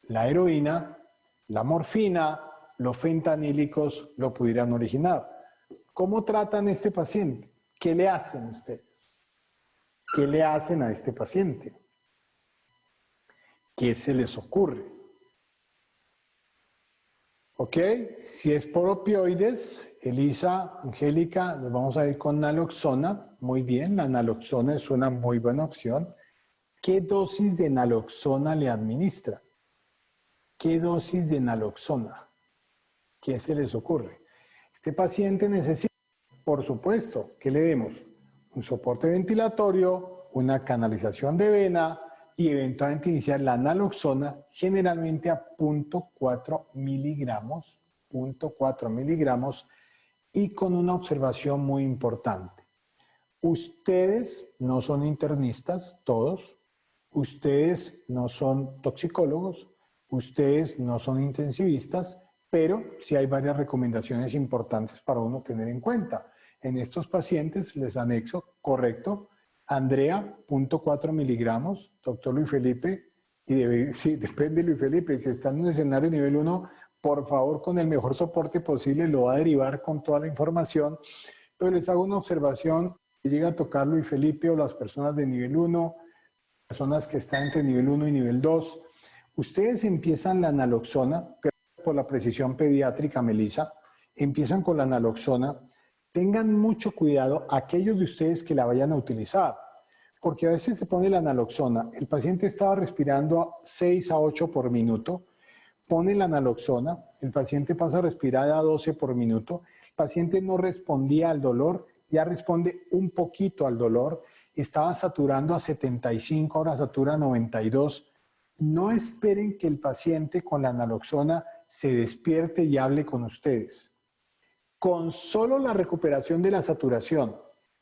La heroína, la morfina, los fentanílicos lo pudieran originar. ¿Cómo tratan a este paciente? ¿Qué le hacen ustedes? ¿Qué le hacen a este paciente? ¿Qué se les ocurre? ¿Ok? Si es por opioides, Elisa, Angélica, nos vamos a ir con naloxona. Muy bien, la naloxona es una muy buena opción. ¿Qué dosis de naloxona le administran? ¿Qué dosis de naloxona? ¿Qué se les ocurre? Este paciente necesita, por supuesto, que le demos un soporte ventilatorio, una canalización de vena y eventualmente iniciar la naloxona generalmente a 0.4 miligramos, 0.4 miligramos y con una observación muy importante. Ustedes no son internistas, todos. Ustedes no son toxicólogos. Ustedes no son intensivistas, pero sí hay varias recomendaciones importantes para uno tener en cuenta. En estos pacientes les anexo, correcto, Andrea, 0.4 miligramos, doctor Luis Felipe, y sí, depende de Luis Felipe, si está en un escenario nivel 1, por favor, con el mejor soporte posible, lo va a derivar con toda la información, pero les hago una observación, si llega a tocar Luis Felipe o las personas de nivel 1, personas que están entre nivel 1 y nivel 2, ustedes empiezan la naloxona, por la precisión pediátrica, Melissa, empiezan con la naloxona. Tengan mucho cuidado aquellos de ustedes que la vayan a utilizar, porque a veces se pone la naloxona, el paciente estaba respirando a 6 a 8 por minuto, pone la naloxona, el paciente pasa a respirar a 12 por minuto, el paciente no respondía al dolor, ya responde un poquito al dolor, estaba saturando a 75, ahora satura a 92. No esperen que el paciente con la naloxona se despierte y hable con ustedes. Con solo la recuperación de la saturación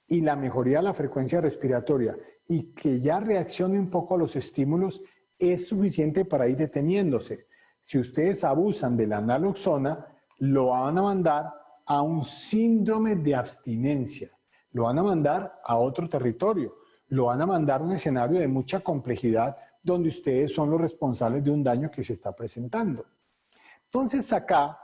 y la mejoría de la frecuencia respiratoria y que ya reaccione un poco a los estímulos, es suficiente para ir deteniéndose. Si ustedes abusan de la naloxona, lo van a mandar a un síndrome de abstinencia, lo van a mandar a otro territorio, lo van a mandar a un escenario de mucha complejidad donde ustedes son los responsables de un daño que se está presentando. Entonces acá,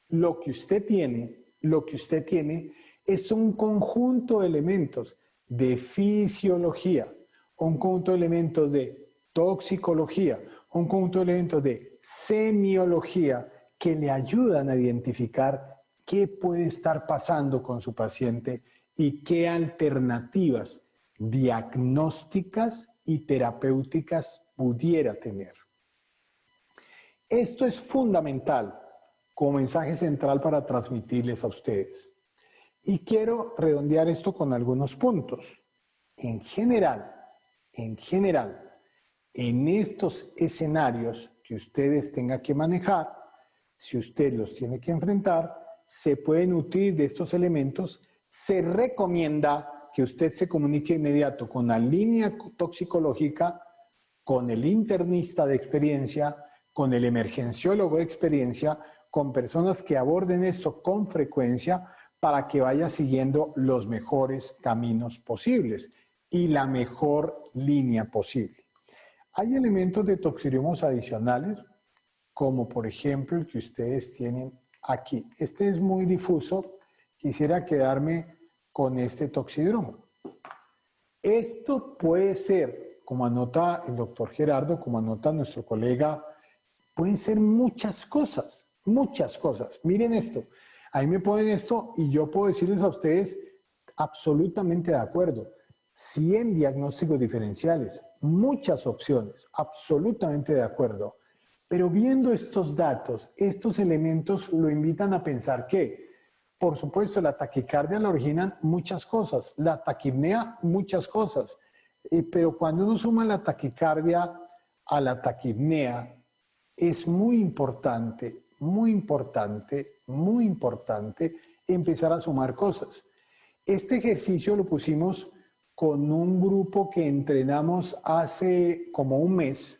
lo que usted tiene es un conjunto de elementos de fisiología, un conjunto de elementos de toxicología, un conjunto de elementos de semiología que le ayudan a identificar qué puede estar pasando con su paciente y qué alternativas diagnósticas y terapéuticas pudiera tener. Esto es fundamental como mensaje central para transmitirles a ustedes. Y quiero redondear esto con algunos puntos. En general, en estos escenarios que ustedes tengan que manejar, si usted los tiene que enfrentar, se pueden nutrir de estos elementos. Se recomienda que usted se comunique inmediato con la línea toxicológica, con el internista de experiencia, con el emergenciólogo de experiencia, con personas que aborden esto con frecuencia para que vaya siguiendo los mejores caminos posibles y la mejor línea posible. Hay elementos de toxidromos adicionales, como por ejemplo el que ustedes tienen aquí. Este es muy difuso, quisiera quedarme con este toxidromo. Esto puede ser, como anota el doctor Gerardo, como anota nuestro colega, pueden ser muchas cosas, muchas cosas. Miren esto, ahí me ponen esto y yo puedo decirles a ustedes absolutamente de acuerdo. 100 diagnósticos diferenciales, muchas opciones, absolutamente de acuerdo. Pero viendo estos datos, estos elementos lo invitan a pensar que, por supuesto, la taquicardia la originan muchas cosas, la taquipnea muchas cosas, pero cuando uno suma la taquicardia a la taquipnea, es muy importante empezar a sumar cosas. Este ejercicio lo pusimos con un grupo que entrenamos hace como un mes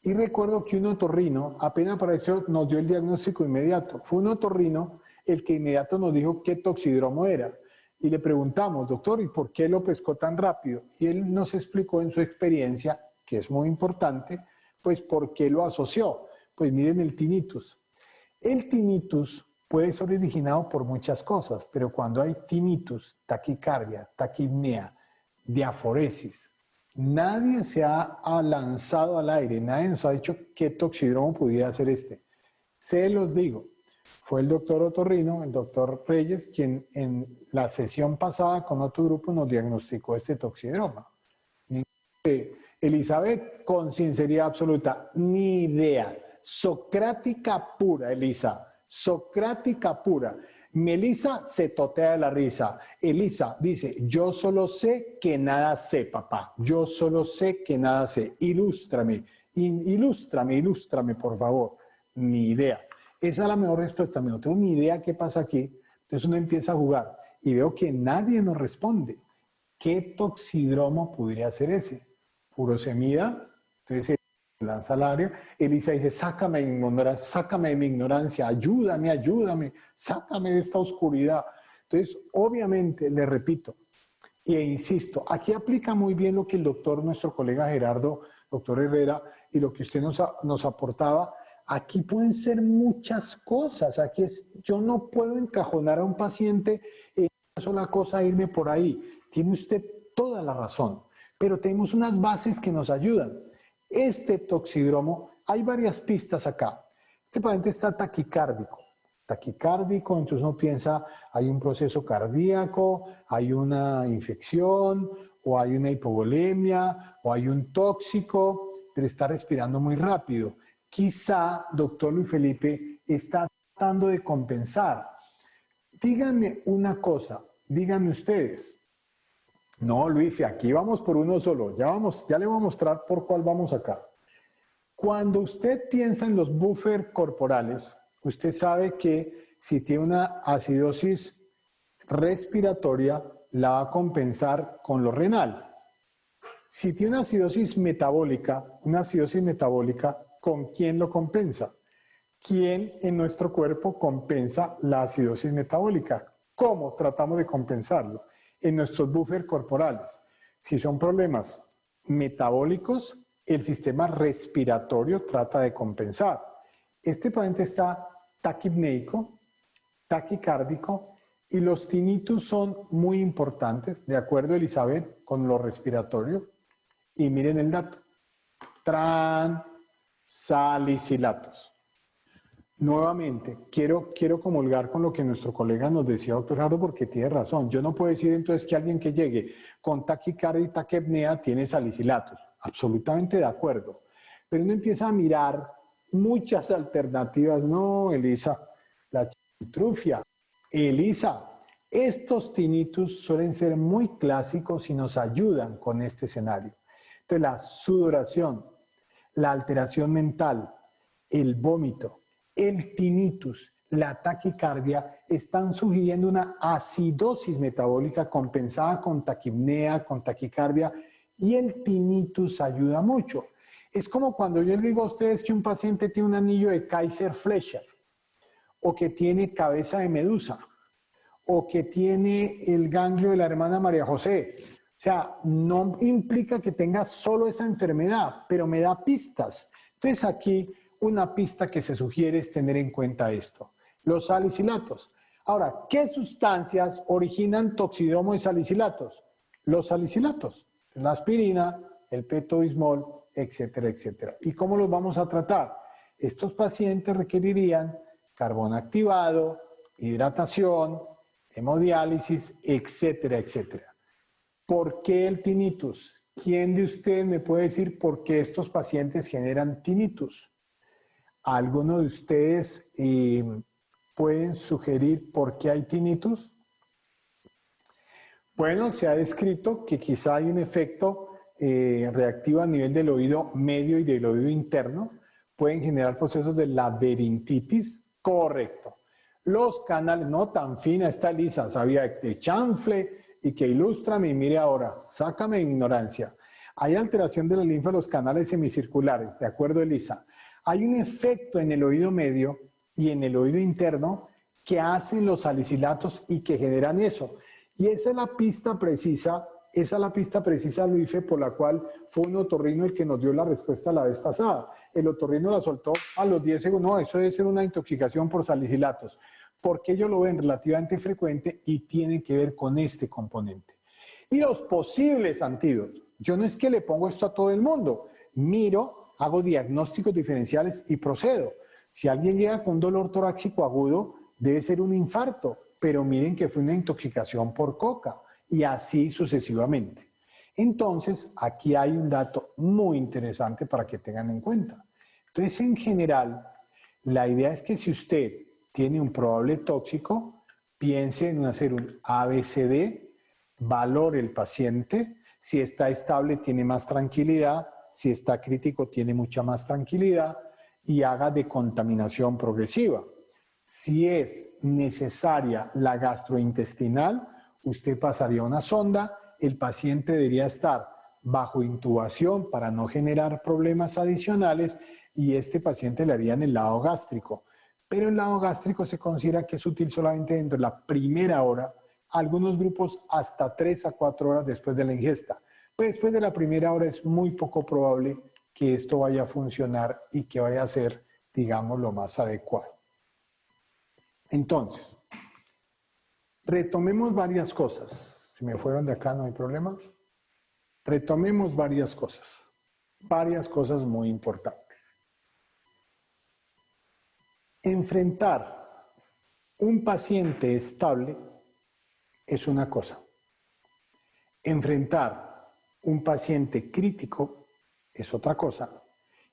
y recuerdo que un otorrino, apenas apareció, nos dio el diagnóstico inmediato. Fue un otorrino el que inmediato nos dijo qué toxidromo era. Y le preguntamos, doctor, ¿y por qué lo pescó tan rápido? Y él nos explicó en su experiencia, que es muy importante, pues por qué lo asoció. Pues miren el tinnitus. El tinnitus puede ser originado por muchas cosas, pero cuando hay tinnitus, taquicardia, taquipnea, diaforesis, nadie se ha lanzado al aire, nadie nos ha dicho qué toxidromo pudiera ser este. Se los digo, fue el doctor Otorrino, el doctor Reyes, quien en la sesión pasada con otro grupo nos diagnosticó este toxidroma. Elizabeth, con sinceridad absoluta, ni idea. Socrática pura, Elisa. Socrática pura. Melissa se totea de la risa. Elisa dice, yo solo sé que nada sé, papá. Yo solo sé que nada sé. Ilústrame, ilústrame, por favor. Ni idea. Esa es la mejor respuesta. No tengo ni idea qué pasa aquí. Entonces uno empieza a jugar y veo que nadie nos responde. ¿Qué toxidromo podría ser ese? Furosemida. Entonces lanza al área. Elisa dice, sácame de mi ignorancia, ayúdame, sácame de esta oscuridad. Entonces, obviamente, le repito e insisto, aquí aplica muy bien lo que el doctor, nuestro colega Gerardo, doctor Herrera, y lo que usted nos aportaba. Aquí pueden ser muchas cosas. Aquí yo no puedo encajonar a un paciente en una sola cosa, irme por ahí. Tiene usted toda la razón, pero tenemos unas bases que nos ayudan. Este toxidromo, hay varias pistas acá. Este paciente está taquicárdico, entonces uno piensa, hay un proceso cardíaco, hay una infección, o hay una hipovolemia, o hay un tóxico, pero está respirando muy rápido. Quizá, doctor Luis Felipe, está tratando de compensar. Díganme una cosa, díganme ustedes. No, Luis, aquí vamos por uno solo. Ya le voy a mostrar por cuál vamos acá. Cuando usted piensa en los buffers corporales, usted sabe que si tiene una acidosis respiratoria, la va a compensar con lo renal. Si tiene una acidosis metabólica, ¿con quién lo compensa? ¿Quién en nuestro cuerpo compensa la acidosis metabólica? ¿Cómo tratamos de compensarlo? En nuestros buffers corporales. Si son problemas metabólicos, el sistema respiratorio trata de compensar. Este paciente está taquipneico, taquicárdico, y los tinnitus son muy importantes, de acuerdo, Elizabeth, con lo respiratorio. Y miren el dato. Transalicilatos. Nuevamente, quiero comulgar con lo que nuestro colega nos decía, doctor Gerardo, porque tiene razón. Yo no puedo decir entonces que alguien que llegue con taquicardia y taquipnea tiene salicilatos. Absolutamente de acuerdo. Pero uno empieza a mirar muchas alternativas. No, Elisa, la chitrufia. Elisa, estos tinnitus suelen ser muy clásicos y nos ayudan con este escenario. Entonces, la sudoración, la alteración mental, el vómito, el tinnitus, la taquicardia, están sugiriendo una acidosis metabólica compensada con taquipnea, con taquicardia, y el tinnitus ayuda mucho. Es como cuando yo les digo a ustedes que un paciente tiene un anillo de Kaiser-Fleischer, o que tiene cabeza de medusa, o que tiene el ganglio de la hermana María José. O sea, no implica que tenga solo esa enfermedad, pero me da pistas. Entonces aquí una pista que se sugiere es tener en cuenta esto. Los salicilatos. Ahora, ¿qué sustancias originan toxidromo de salicilatos? Los salicilatos. La aspirina, el pepto-bismol, etcétera, etcétera. ¿Y cómo los vamos a tratar? Estos pacientes requerirían carbón activado, hidratación, hemodiálisis, etcétera, etcétera. ¿Por qué el tinnitus? ¿Quién de ustedes me puede decir por qué estos pacientes generan tinnitus? ¿Alguno de ustedes pueden sugerir por qué hay tinnitus? Bueno, se ha descrito que quizá hay un efecto reactivo a nivel del oído medio y del oído interno. Pueden generar procesos de laberintitis. Correcto. Los canales, no tan fina está Lisa, sabía de chanfle y que ilústrame y mire ahora, sácame de ignorancia. Hay alteración de la linfa de los canales semicirculares, de acuerdo, Elisa. Hay un efecto en el oído medio y en el oído interno que hacen los salicilatos y que generan eso. Y esa es la pista precisa, Luife, por la cual fue un otorrino el que nos dio la respuesta la vez pasada. el otorrino la soltó a los 10 segundos. No, eso debe ser una intoxicación por salicilatos. Porque ellos lo ven relativamente frecuente y tiene que ver con este componente. Y los posibles antídotos. Yo no es que le pongo esto a todo el mundo. Miro, hago diagnósticos diferenciales y procedo. Si alguien llega con dolor torácico agudo, debe ser un infarto, pero miren que fue una intoxicación por coca y así sucesivamente. Entonces, aquí hay un dato muy interesante para que tengan en cuenta. Entonces, en general, la idea es que si usted tiene un probable tóxico, piense en hacer un ABCD, valore el paciente, si está estable tiene más tranquilidad, si está crítico tiene mucha más tranquilidad y haga decontaminación progresiva. Si es necesaria la gastrointestinal, usted pasaría una sonda, el paciente debería estar bajo intubación para no generar problemas adicionales y este paciente le harían el lado gástrico. Pero el lado gástrico se considera que es útil solamente dentro de la primera hora, algunos grupos hasta 3 a 4 horas después de la ingesta. Pues después de la primera hora es muy poco probable que esto vaya a funcionar y que vaya a ser, digamos, lo más adecuado. Entonces, retomemos varias cosas. Si me fueron de acá no hay problema. Retomemos varias cosas muy importantes. Enfrentar un paciente estable es una cosa. Enfrentar un paciente crítico es otra cosa.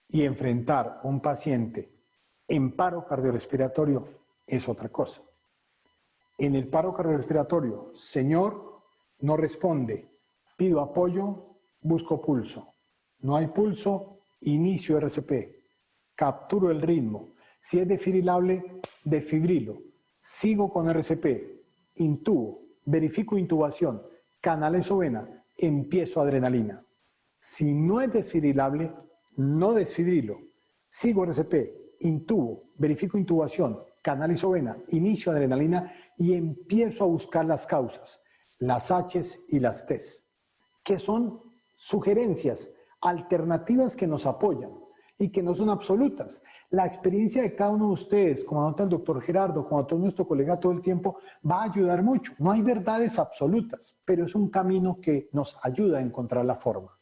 Y enfrentar un paciente en paro cardiorrespiratorio es otra cosa. En el paro cardiorrespiratorio, señor, no responde, pido apoyo, busco pulso. No hay pulso, inicio RCP, capturo el ritmo. Si es desfibrilable, desfibrilo. Sigo con RCP, intubo, verifico intubación, canalizo vena, empiezo adrenalina. Si no es desfibrilable, no desfibrilo. Sigo RCP, intubo, verifico intubación, canalizo vena, inicio adrenalina y empiezo a buscar las causas, las H's y las T's, que son sugerencias, alternativas que nos apoyan y que no son absolutas. La experiencia de cada uno de ustedes, como anota el doctor Gerardo, como anota nuestro colega todo el tiempo, va a ayudar mucho. No hay verdades absolutas, pero es un camino que nos ayuda a encontrar la forma.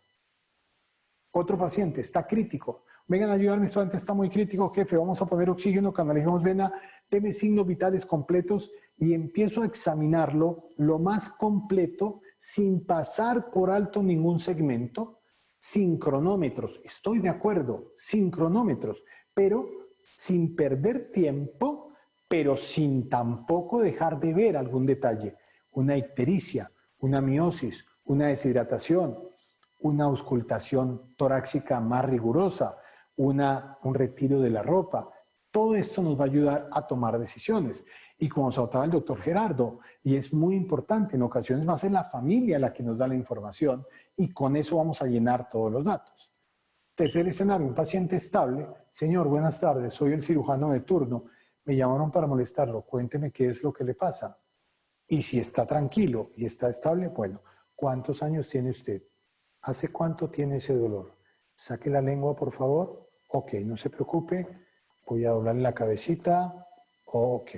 Otro paciente está crítico. Vengan a ayudarme, este paciente está muy crítico, jefe, vamos a poner oxígeno, canalizamos vena, deme signos vitales completos y empiezo a examinarlo lo más completo sin pasar por alto ningún segmento, sin cronómetros. Estoy de acuerdo, sin cronómetros, pero sin perder tiempo, pero sin tampoco dejar de ver algún detalle. Una ictericia, una miosis, una deshidratación, una auscultación torácica más rigurosa, un retiro de la ropa. Todo esto nos va a ayudar a tomar decisiones. Y como se notaba el doctor Gerardo, y es muy importante, en ocasiones va a ser la familia la que nos da la información y con eso vamos a llenar todos los datos. Tercer escenario, un paciente estable. Señor, buenas tardes, soy el cirujano de turno. Me llamaron para molestarlo, cuénteme qué es lo que le pasa. Y si está tranquilo y está estable, bueno, ¿cuántos años tiene usted? ¿Hace cuánto tiene ese dolor? Saque la lengua, por favor. Ok, no se preocupe. Voy a doblarle la cabecita. Ok.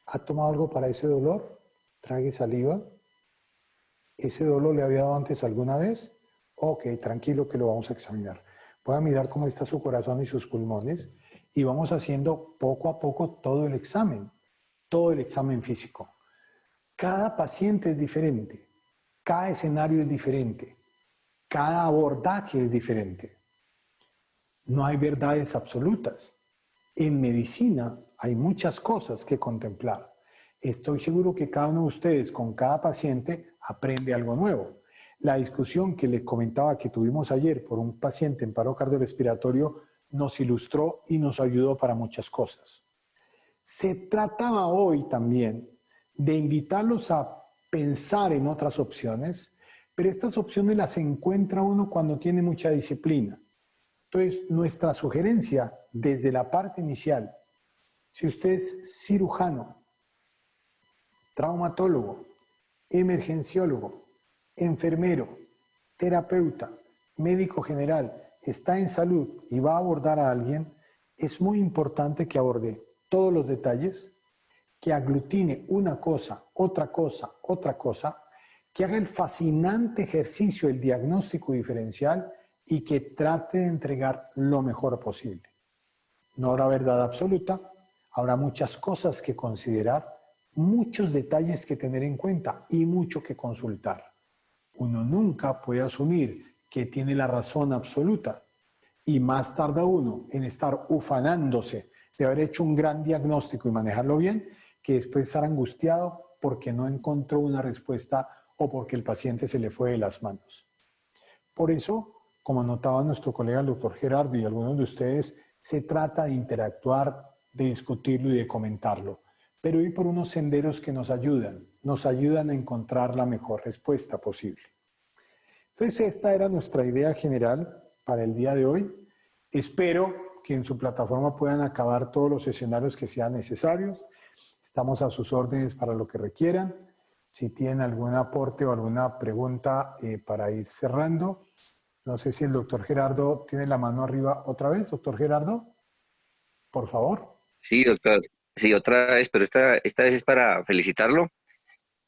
¿Ha tomado algo para ese dolor? Trague saliva. ¿Ese dolor le había dado antes alguna vez? Ok, tranquilo que lo vamos a examinar. Voy a mirar cómo está su corazón y sus pulmones y vamos haciendo poco a poco todo el examen físico. Cada paciente es diferente, cada escenario es diferente, cada abordaje es diferente. No hay verdades absolutas. En medicina hay muchas cosas que contemplar. Estoy seguro que cada uno de ustedes con cada paciente aprende algo nuevo. La discusión que les comentaba que tuvimos ayer por un paciente en paro cardiorrespiratorio nos ilustró y nos ayudó para muchas cosas. Se trataba hoy también de invitarlos a pensar en otras opciones, pero estas opciones las encuentra uno cuando tiene mucha disciplina. Entonces, nuestra sugerencia desde la parte inicial, si usted es cirujano, traumatólogo, emergenciólogo, enfermero, terapeuta, médico general está en salud y va a abordar a alguien, es muy importante que aborde todos los detalles, que aglutine una cosa, otra cosa, que haga el fascinante ejercicio del diagnóstico diferencial y que trate de entregar lo mejor posible. No habrá verdad absoluta, habrá muchas cosas que considerar, muchos detalles que tener en cuenta y mucho que consultar. Uno nunca puede asumir que tiene la razón absoluta y más tarda uno en estar ufanándose de haber hecho un gran diagnóstico y manejarlo bien, que después estar angustiado porque no encontró una respuesta o porque el paciente se le fue de las manos. Por eso, como notaba nuestro colega el doctor Gerardo y algunos de ustedes, se trata de interactuar, de discutirlo y de comentarlo, pero ir por unos senderos que nos ayudan a encontrar la mejor respuesta posible. Entonces, esta era nuestra idea general para el día de hoy. Espero que en su plataforma puedan acabar todos los escenarios que sean necesarios. Estamos a sus órdenes para lo que requieran. Si tienen algún aporte o alguna pregunta para ir cerrando. No sé si el doctor Gerardo tiene la mano arriba otra vez. Doctor Gerardo, por favor. Sí, doctor. Sí, otra vez, pero esta vez es para felicitarlo.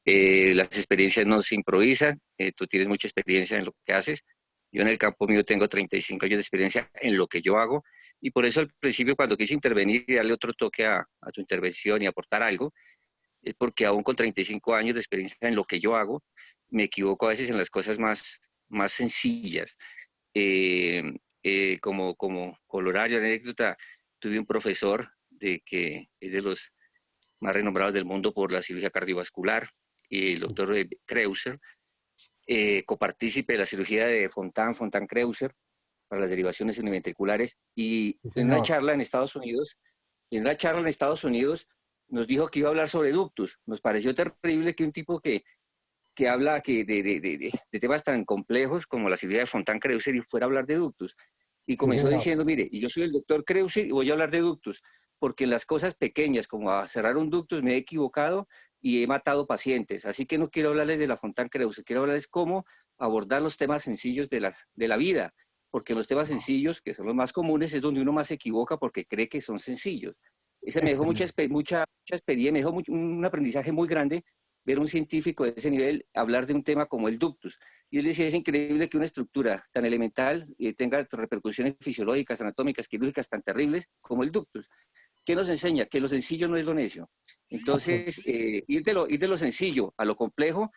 Las experiencias no se improvisan. Tú tienes mucha experiencia en lo que haces. Yo en el campo mío tengo 35 años de experiencia en lo que yo hago. Y por eso al principio, cuando quise intervenir y darle otro toque a tu intervención y aportar algo, es porque aún con 35 años de experiencia en lo que yo hago, me equivoco a veces en las cosas más sencillas. Eh, como colorario, anécdota, tuve un profesor que es de los más renombrados del mundo por la cirugía cardiovascular, el doctor Kreuzer, copartícipe de la cirugía de Fontan-Kreuzer para las derivaciones univentriculares, y Sí, en una señor. charla en Estados Unidos, nos dijo que iba a hablar sobre ductus. Nos pareció terrible que un tipo que habla de temas tan complejos como la cirugía de Fontan-Kreuzer y fuera a hablar de ductus. Y Sí, comenzó señor. diciendo, mire, y yo soy el doctor Kreuzer y voy a hablar de ductus, porque en las cosas pequeñas, como a cerrar un ductus, me he equivocado y he matado pacientes. Así que no quiero hablarles de la Fontan-Kreuzer, quiero hablarles cómo abordar los temas sencillos de la vida, porque los temas sencillos, que son los más comunes, es donde uno más se equivoca porque cree que son sencillos. Ese me dejó mucha Excelente. experiencia, me dejó un aprendizaje muy grande ver un científico de ese nivel hablar de un tema como el ductus. Y él decía, es increíble que una estructura tan elemental tenga repercusiones fisiológicas, anatómicas, quirúrgicas tan terribles como el ductus. ¿Qué nos enseña? Que lo sencillo no es lo necio. Entonces, Absolutamente. ir de lo sencillo a lo complejo,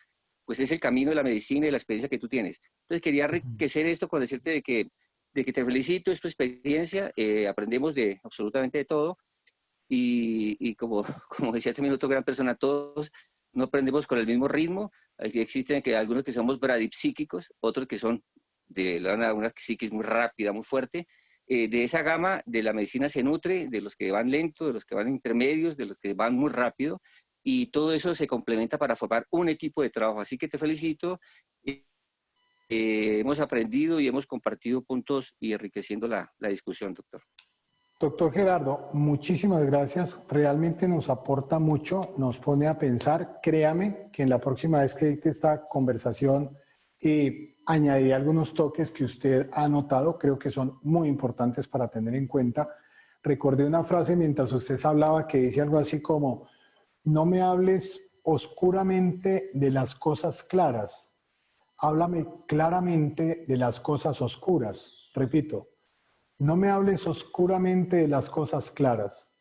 pues es el camino de la medicina y la experiencia que tú tienes. Entonces, quería enriquecer esto con decirte de que te felicito, es tu experiencia, aprendemos de absolutamente de todo, y como, como decía también otro gran persona, todos no aprendemos con el mismo ritmo. Existen algunos que somos bradipsíquicos, otros que son de una psiquis muy rápida, muy fuerte. De esa gama de la medicina se nutre de los que van lento, de los que van intermedios, de los que van muy rápido, y todo eso se complementa para formar un equipo de trabajo. Así que te felicito. Hemos aprendido y hemos compartido puntos y enriqueciendo la discusión, doctor. Doctor Gerardo, muchísimas gracias. Realmente nos aporta mucho, nos pone a pensar. Créame que en la próxima vez que dicte esta conversación añadiré algunos toques que usted ha notado, creo que son muy importantes para tener en cuenta. Recordé una frase mientras usted hablaba que dice algo así como, no me hables oscuramente de las cosas claras, háblame claramente de las cosas oscuras. Repito, no me hables oscuramente de las cosas claras.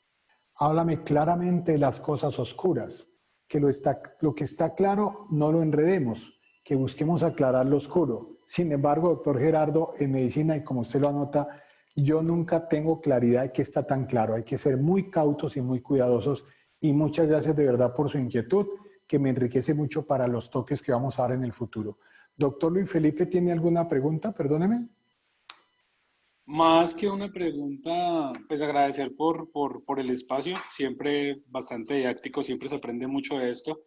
Háblame claramente de las cosas oscuras. Que lo que está claro no lo enredemos, que busquemos aclarar lo oscuro. Sin embargo, doctor Gerardo, en medicina, y como usted lo anota, yo nunca tengo claridad de qué está tan claro. Hay que ser muy cautos y muy cuidadosos. Y muchas gracias de verdad por su inquietud, que me enriquece mucho para los toques que vamos a dar en el futuro. Doctor Luis Felipe, ¿tiene alguna pregunta? Perdóneme. Más que una pregunta, pues agradecer por el espacio, siempre bastante didáctico, siempre se aprende mucho de esto.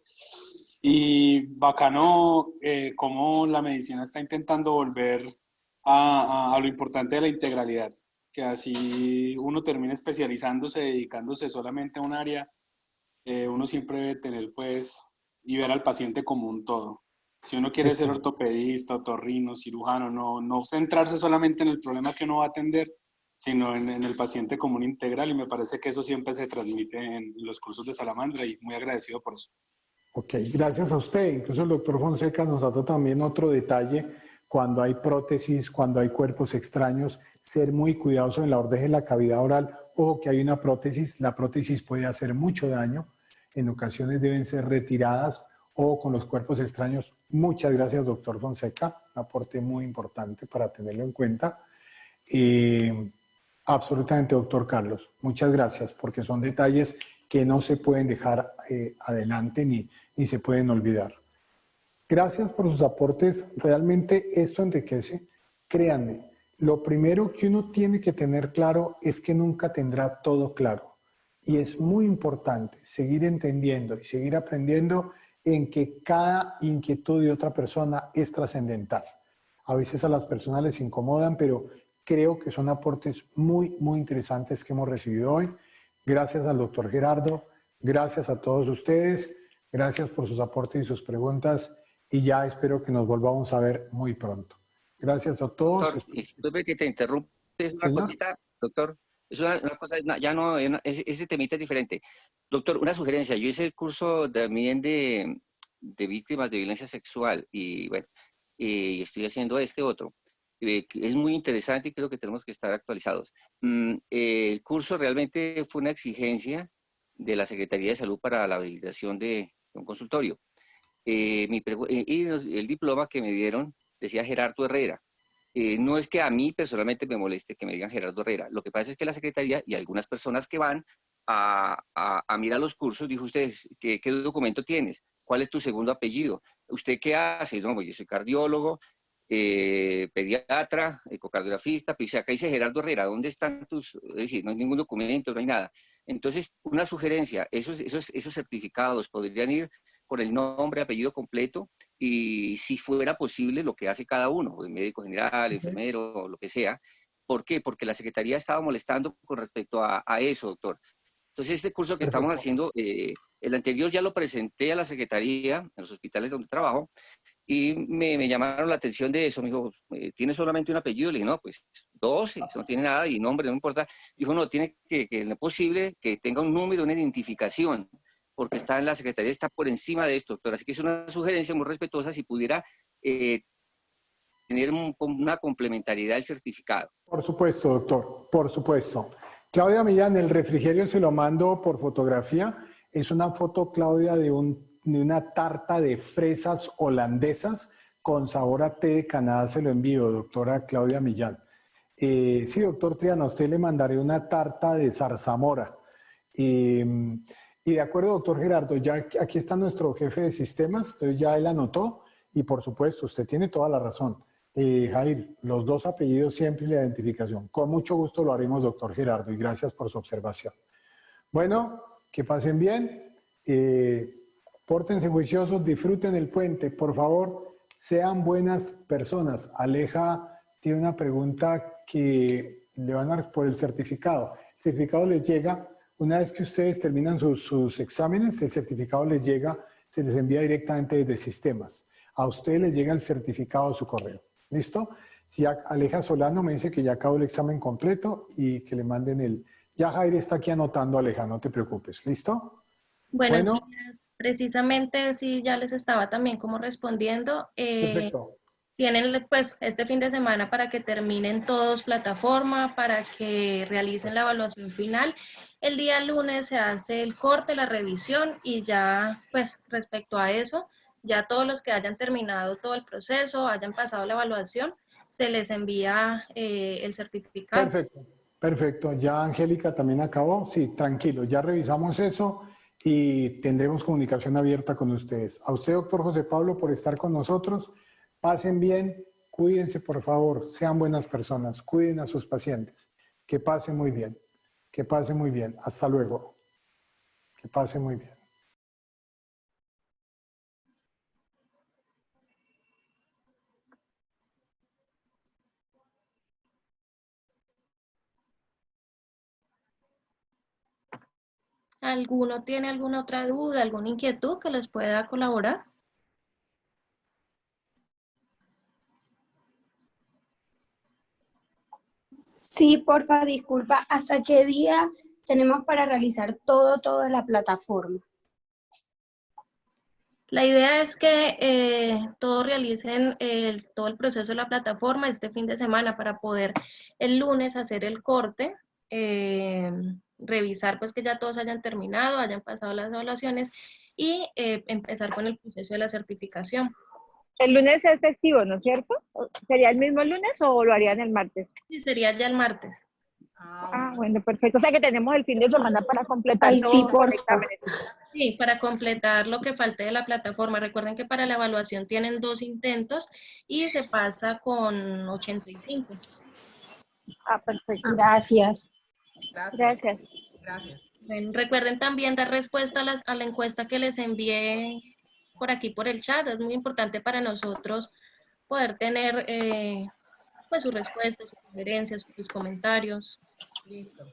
Y bacano cómo la medicina está intentando volver a lo importante de la integralidad, que así uno termine especializándose, dedicándose solamente a un área, uno siempre debe tener pues y ver al paciente como un todo. Si uno quiere ser ortopedista, otorrino, cirujano, no centrarse solamente en el problema que uno va a atender, sino en el paciente como un integral, y me parece que eso siempre se transmite en los cursos de Salamandra y muy agradecido por eso. Ok, gracias a usted. Incluso el doctor Fonseca nos ha dado también otro detalle. Cuando hay prótesis, cuando hay cuerpos extraños, ser muy cuidadoso en la orden de la cavidad oral. Ojo que hay una prótesis, la prótesis puede hacer mucho daño. En ocasiones deben ser retiradas o con los cuerpos extraños. Muchas gracias, doctor Fonseca. Un aporte muy importante para tenerlo en cuenta. Absolutamente, doctor Carlos. Muchas gracias, porque son detalles que no se pueden dejar adelante ni se pueden olvidar. Gracias por sus aportes. Realmente esto enriquece. Créanme, lo primero que uno tiene que tener claro es que nunca tendrá todo claro. Y es muy importante seguir entendiendo y seguir aprendiendo en que cada inquietud de otra persona es trascendental. A veces a las personas les incomodan, pero creo que son aportes muy, muy interesantes que hemos recibido hoy. Gracias al doctor Gerardo, gracias a todos ustedes, gracias por sus aportes y sus preguntas y ya espero que nos volvamos a ver muy pronto. Gracias a todos. Doctor, disculpe que te interrumpa, es una Señor. cosita, doctor, es una cosa, ya no, ese temita es diferente. Doctor, una sugerencia, yo hice el curso también de víctimas de violencia sexual y bueno, y estoy haciendo este otro. Que es muy interesante y creo que tenemos que estar actualizados. El curso realmente fue una exigencia de la Secretaría de Salud para la habilitación de un consultorio. Y el diploma que me dieron decía Gerardo Herrera. No es que a mí personalmente me moleste que me digan Gerardo Herrera. Lo que pasa es que la Secretaría y algunas personas que van a mirar los cursos, dijo usted, ¿qué documento tienes? ¿Cuál es tu segundo apellido? ¿Usted qué hace? No, pues yo soy cardiólogo, pediatra, ecocardiografista, pues acá dice Gerardo Herrera, ¿dónde están tus? Es decir, no hay ningún documento, no hay nada. Entonces, una sugerencia, esos certificados podrían ir con el nombre, apellido completo, y si fuera posible lo que hace cada uno, el médico general, enfermero, o lo que sea. ¿Por qué? Porque la Secretaría estaba molestando con respecto a eso, doctor. Entonces, este curso que estamos haciendo, el anterior ya lo presenté a la Secretaría, en los hospitales donde trabajo, y me llamaron la atención de eso. Me dijo, ¿tiene solamente un apellido? Le dije, no, pues 12, eso no tiene nada, y nombre, no importa. Dijo, no, tiene que no es posible que tenga un número, una identificación, porque está en la Secretaría, está por encima de esto, doctor. Así que es una sugerencia muy respetuosa si pudiera tener una complementariedad del certificado. Por supuesto, doctor, por supuesto. Claudia Millán, el refrigerio se lo mando por fotografía. Es una foto, Claudia, de una tarta de fresas holandesas con sabor a té de Canadá. Se lo envío, doctora Claudia Millán. Sí, doctor Triana, a usted le mandaré una tarta de zarzamora. Y de acuerdo, doctor Gerardo, ya aquí está nuestro jefe de sistemas, entonces ya él anotó y por supuesto, usted tiene toda la razón. Jair, los dos apellidos siempre y la identificación. Con mucho gusto lo haremos, doctor Gerardo, y gracias por su observación. Bueno, que pasen bien, pórtense juiciosos, disfruten el puente, por favor, sean buenas personas. Aleja tiene una pregunta que le van a dar por el certificado. El certificado les llega, una vez que ustedes terminan sus exámenes, el certificado les llega, se les envía directamente desde sistemas. A ustedes les llega el certificado a su correo. ¿Listo? Si Aleja Solano me dice que ya acabó el examen completo y que le manden el... Ya Jair está aquí anotando, Aleja, no te preocupes. ¿Listo? Buenos Bueno, días. Precisamente sí, ya les estaba también como respondiendo. perfecto. Tienen pues este fin de semana para que terminen todos plataforma, para que realicen la evaluación final. El día lunes se hace el corte, la revisión y ya pues respecto a eso, ya todos los que hayan terminado todo el proceso, hayan pasado la evaluación, se les envía el certificado. Perfecto, perfecto. Ya Angélica también acabó. Sí, tranquilo, ya revisamos eso y tendremos comunicación abierta con ustedes. A usted, doctor José Pablo, por estar con nosotros. Pasen bien, cuídense por favor, sean buenas personas, cuiden a sus pacientes. Que pasen muy bien, que pasen muy bien. Hasta luego. Que pasen muy bien. ¿Alguno tiene alguna otra duda, alguna inquietud que les pueda colaborar? Sí, porfa, disculpa, ¿hasta qué día tenemos para realizar todo en la plataforma? La idea es que todos realicen todo el proceso de la plataforma este fin de semana para poder el lunes hacer el corte, revisar pues que ya todos hayan terminado, hayan pasado las evaluaciones y empezar con el proceso de la certificación. El lunes es festivo, ¿no es cierto? ¿Sería el mismo lunes o lo harían el martes? Sí, sería ya el martes. Ah, bueno, perfecto. O sea que tenemos el fin de semana para completar Ay, todos sí, los porfa. exámenes. Sí, para completar lo que falte de la plataforma. Recuerden que para la evaluación tienen 2 intentos y se pasa con 85. Ah, perfecto. Gracias. Gracias. Gracias. Bueno, recuerden también dar respuesta a la encuesta que les envié por aquí por el chat. Es muy importante para nosotros poder tener pues sus respuestas, sus sugerencias, sus comentarios. Listo.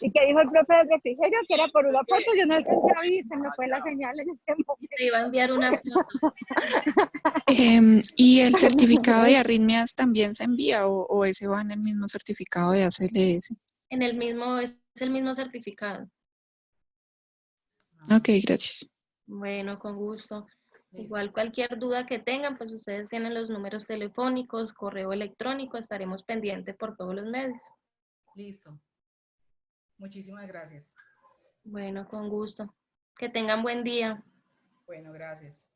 ¿Y qué dijo el profe del refrigerio? Que era por una foto, yo no alcancé a oír, se me fue la señal en este momento. Te iba a enviar una foto. ¿Y el certificado de arritmias también se envía o ese va en el mismo certificado de ACLS? En el mismo, es el mismo certificado. Ok, gracias. Bueno, con gusto. Listo. Igual cualquier duda que tengan, pues ustedes tienen los números telefónicos, correo electrónico, estaremos pendientes por todos los medios. Listo. Muchísimas gracias. Bueno, con gusto. Que tengan buen día. Bueno, gracias.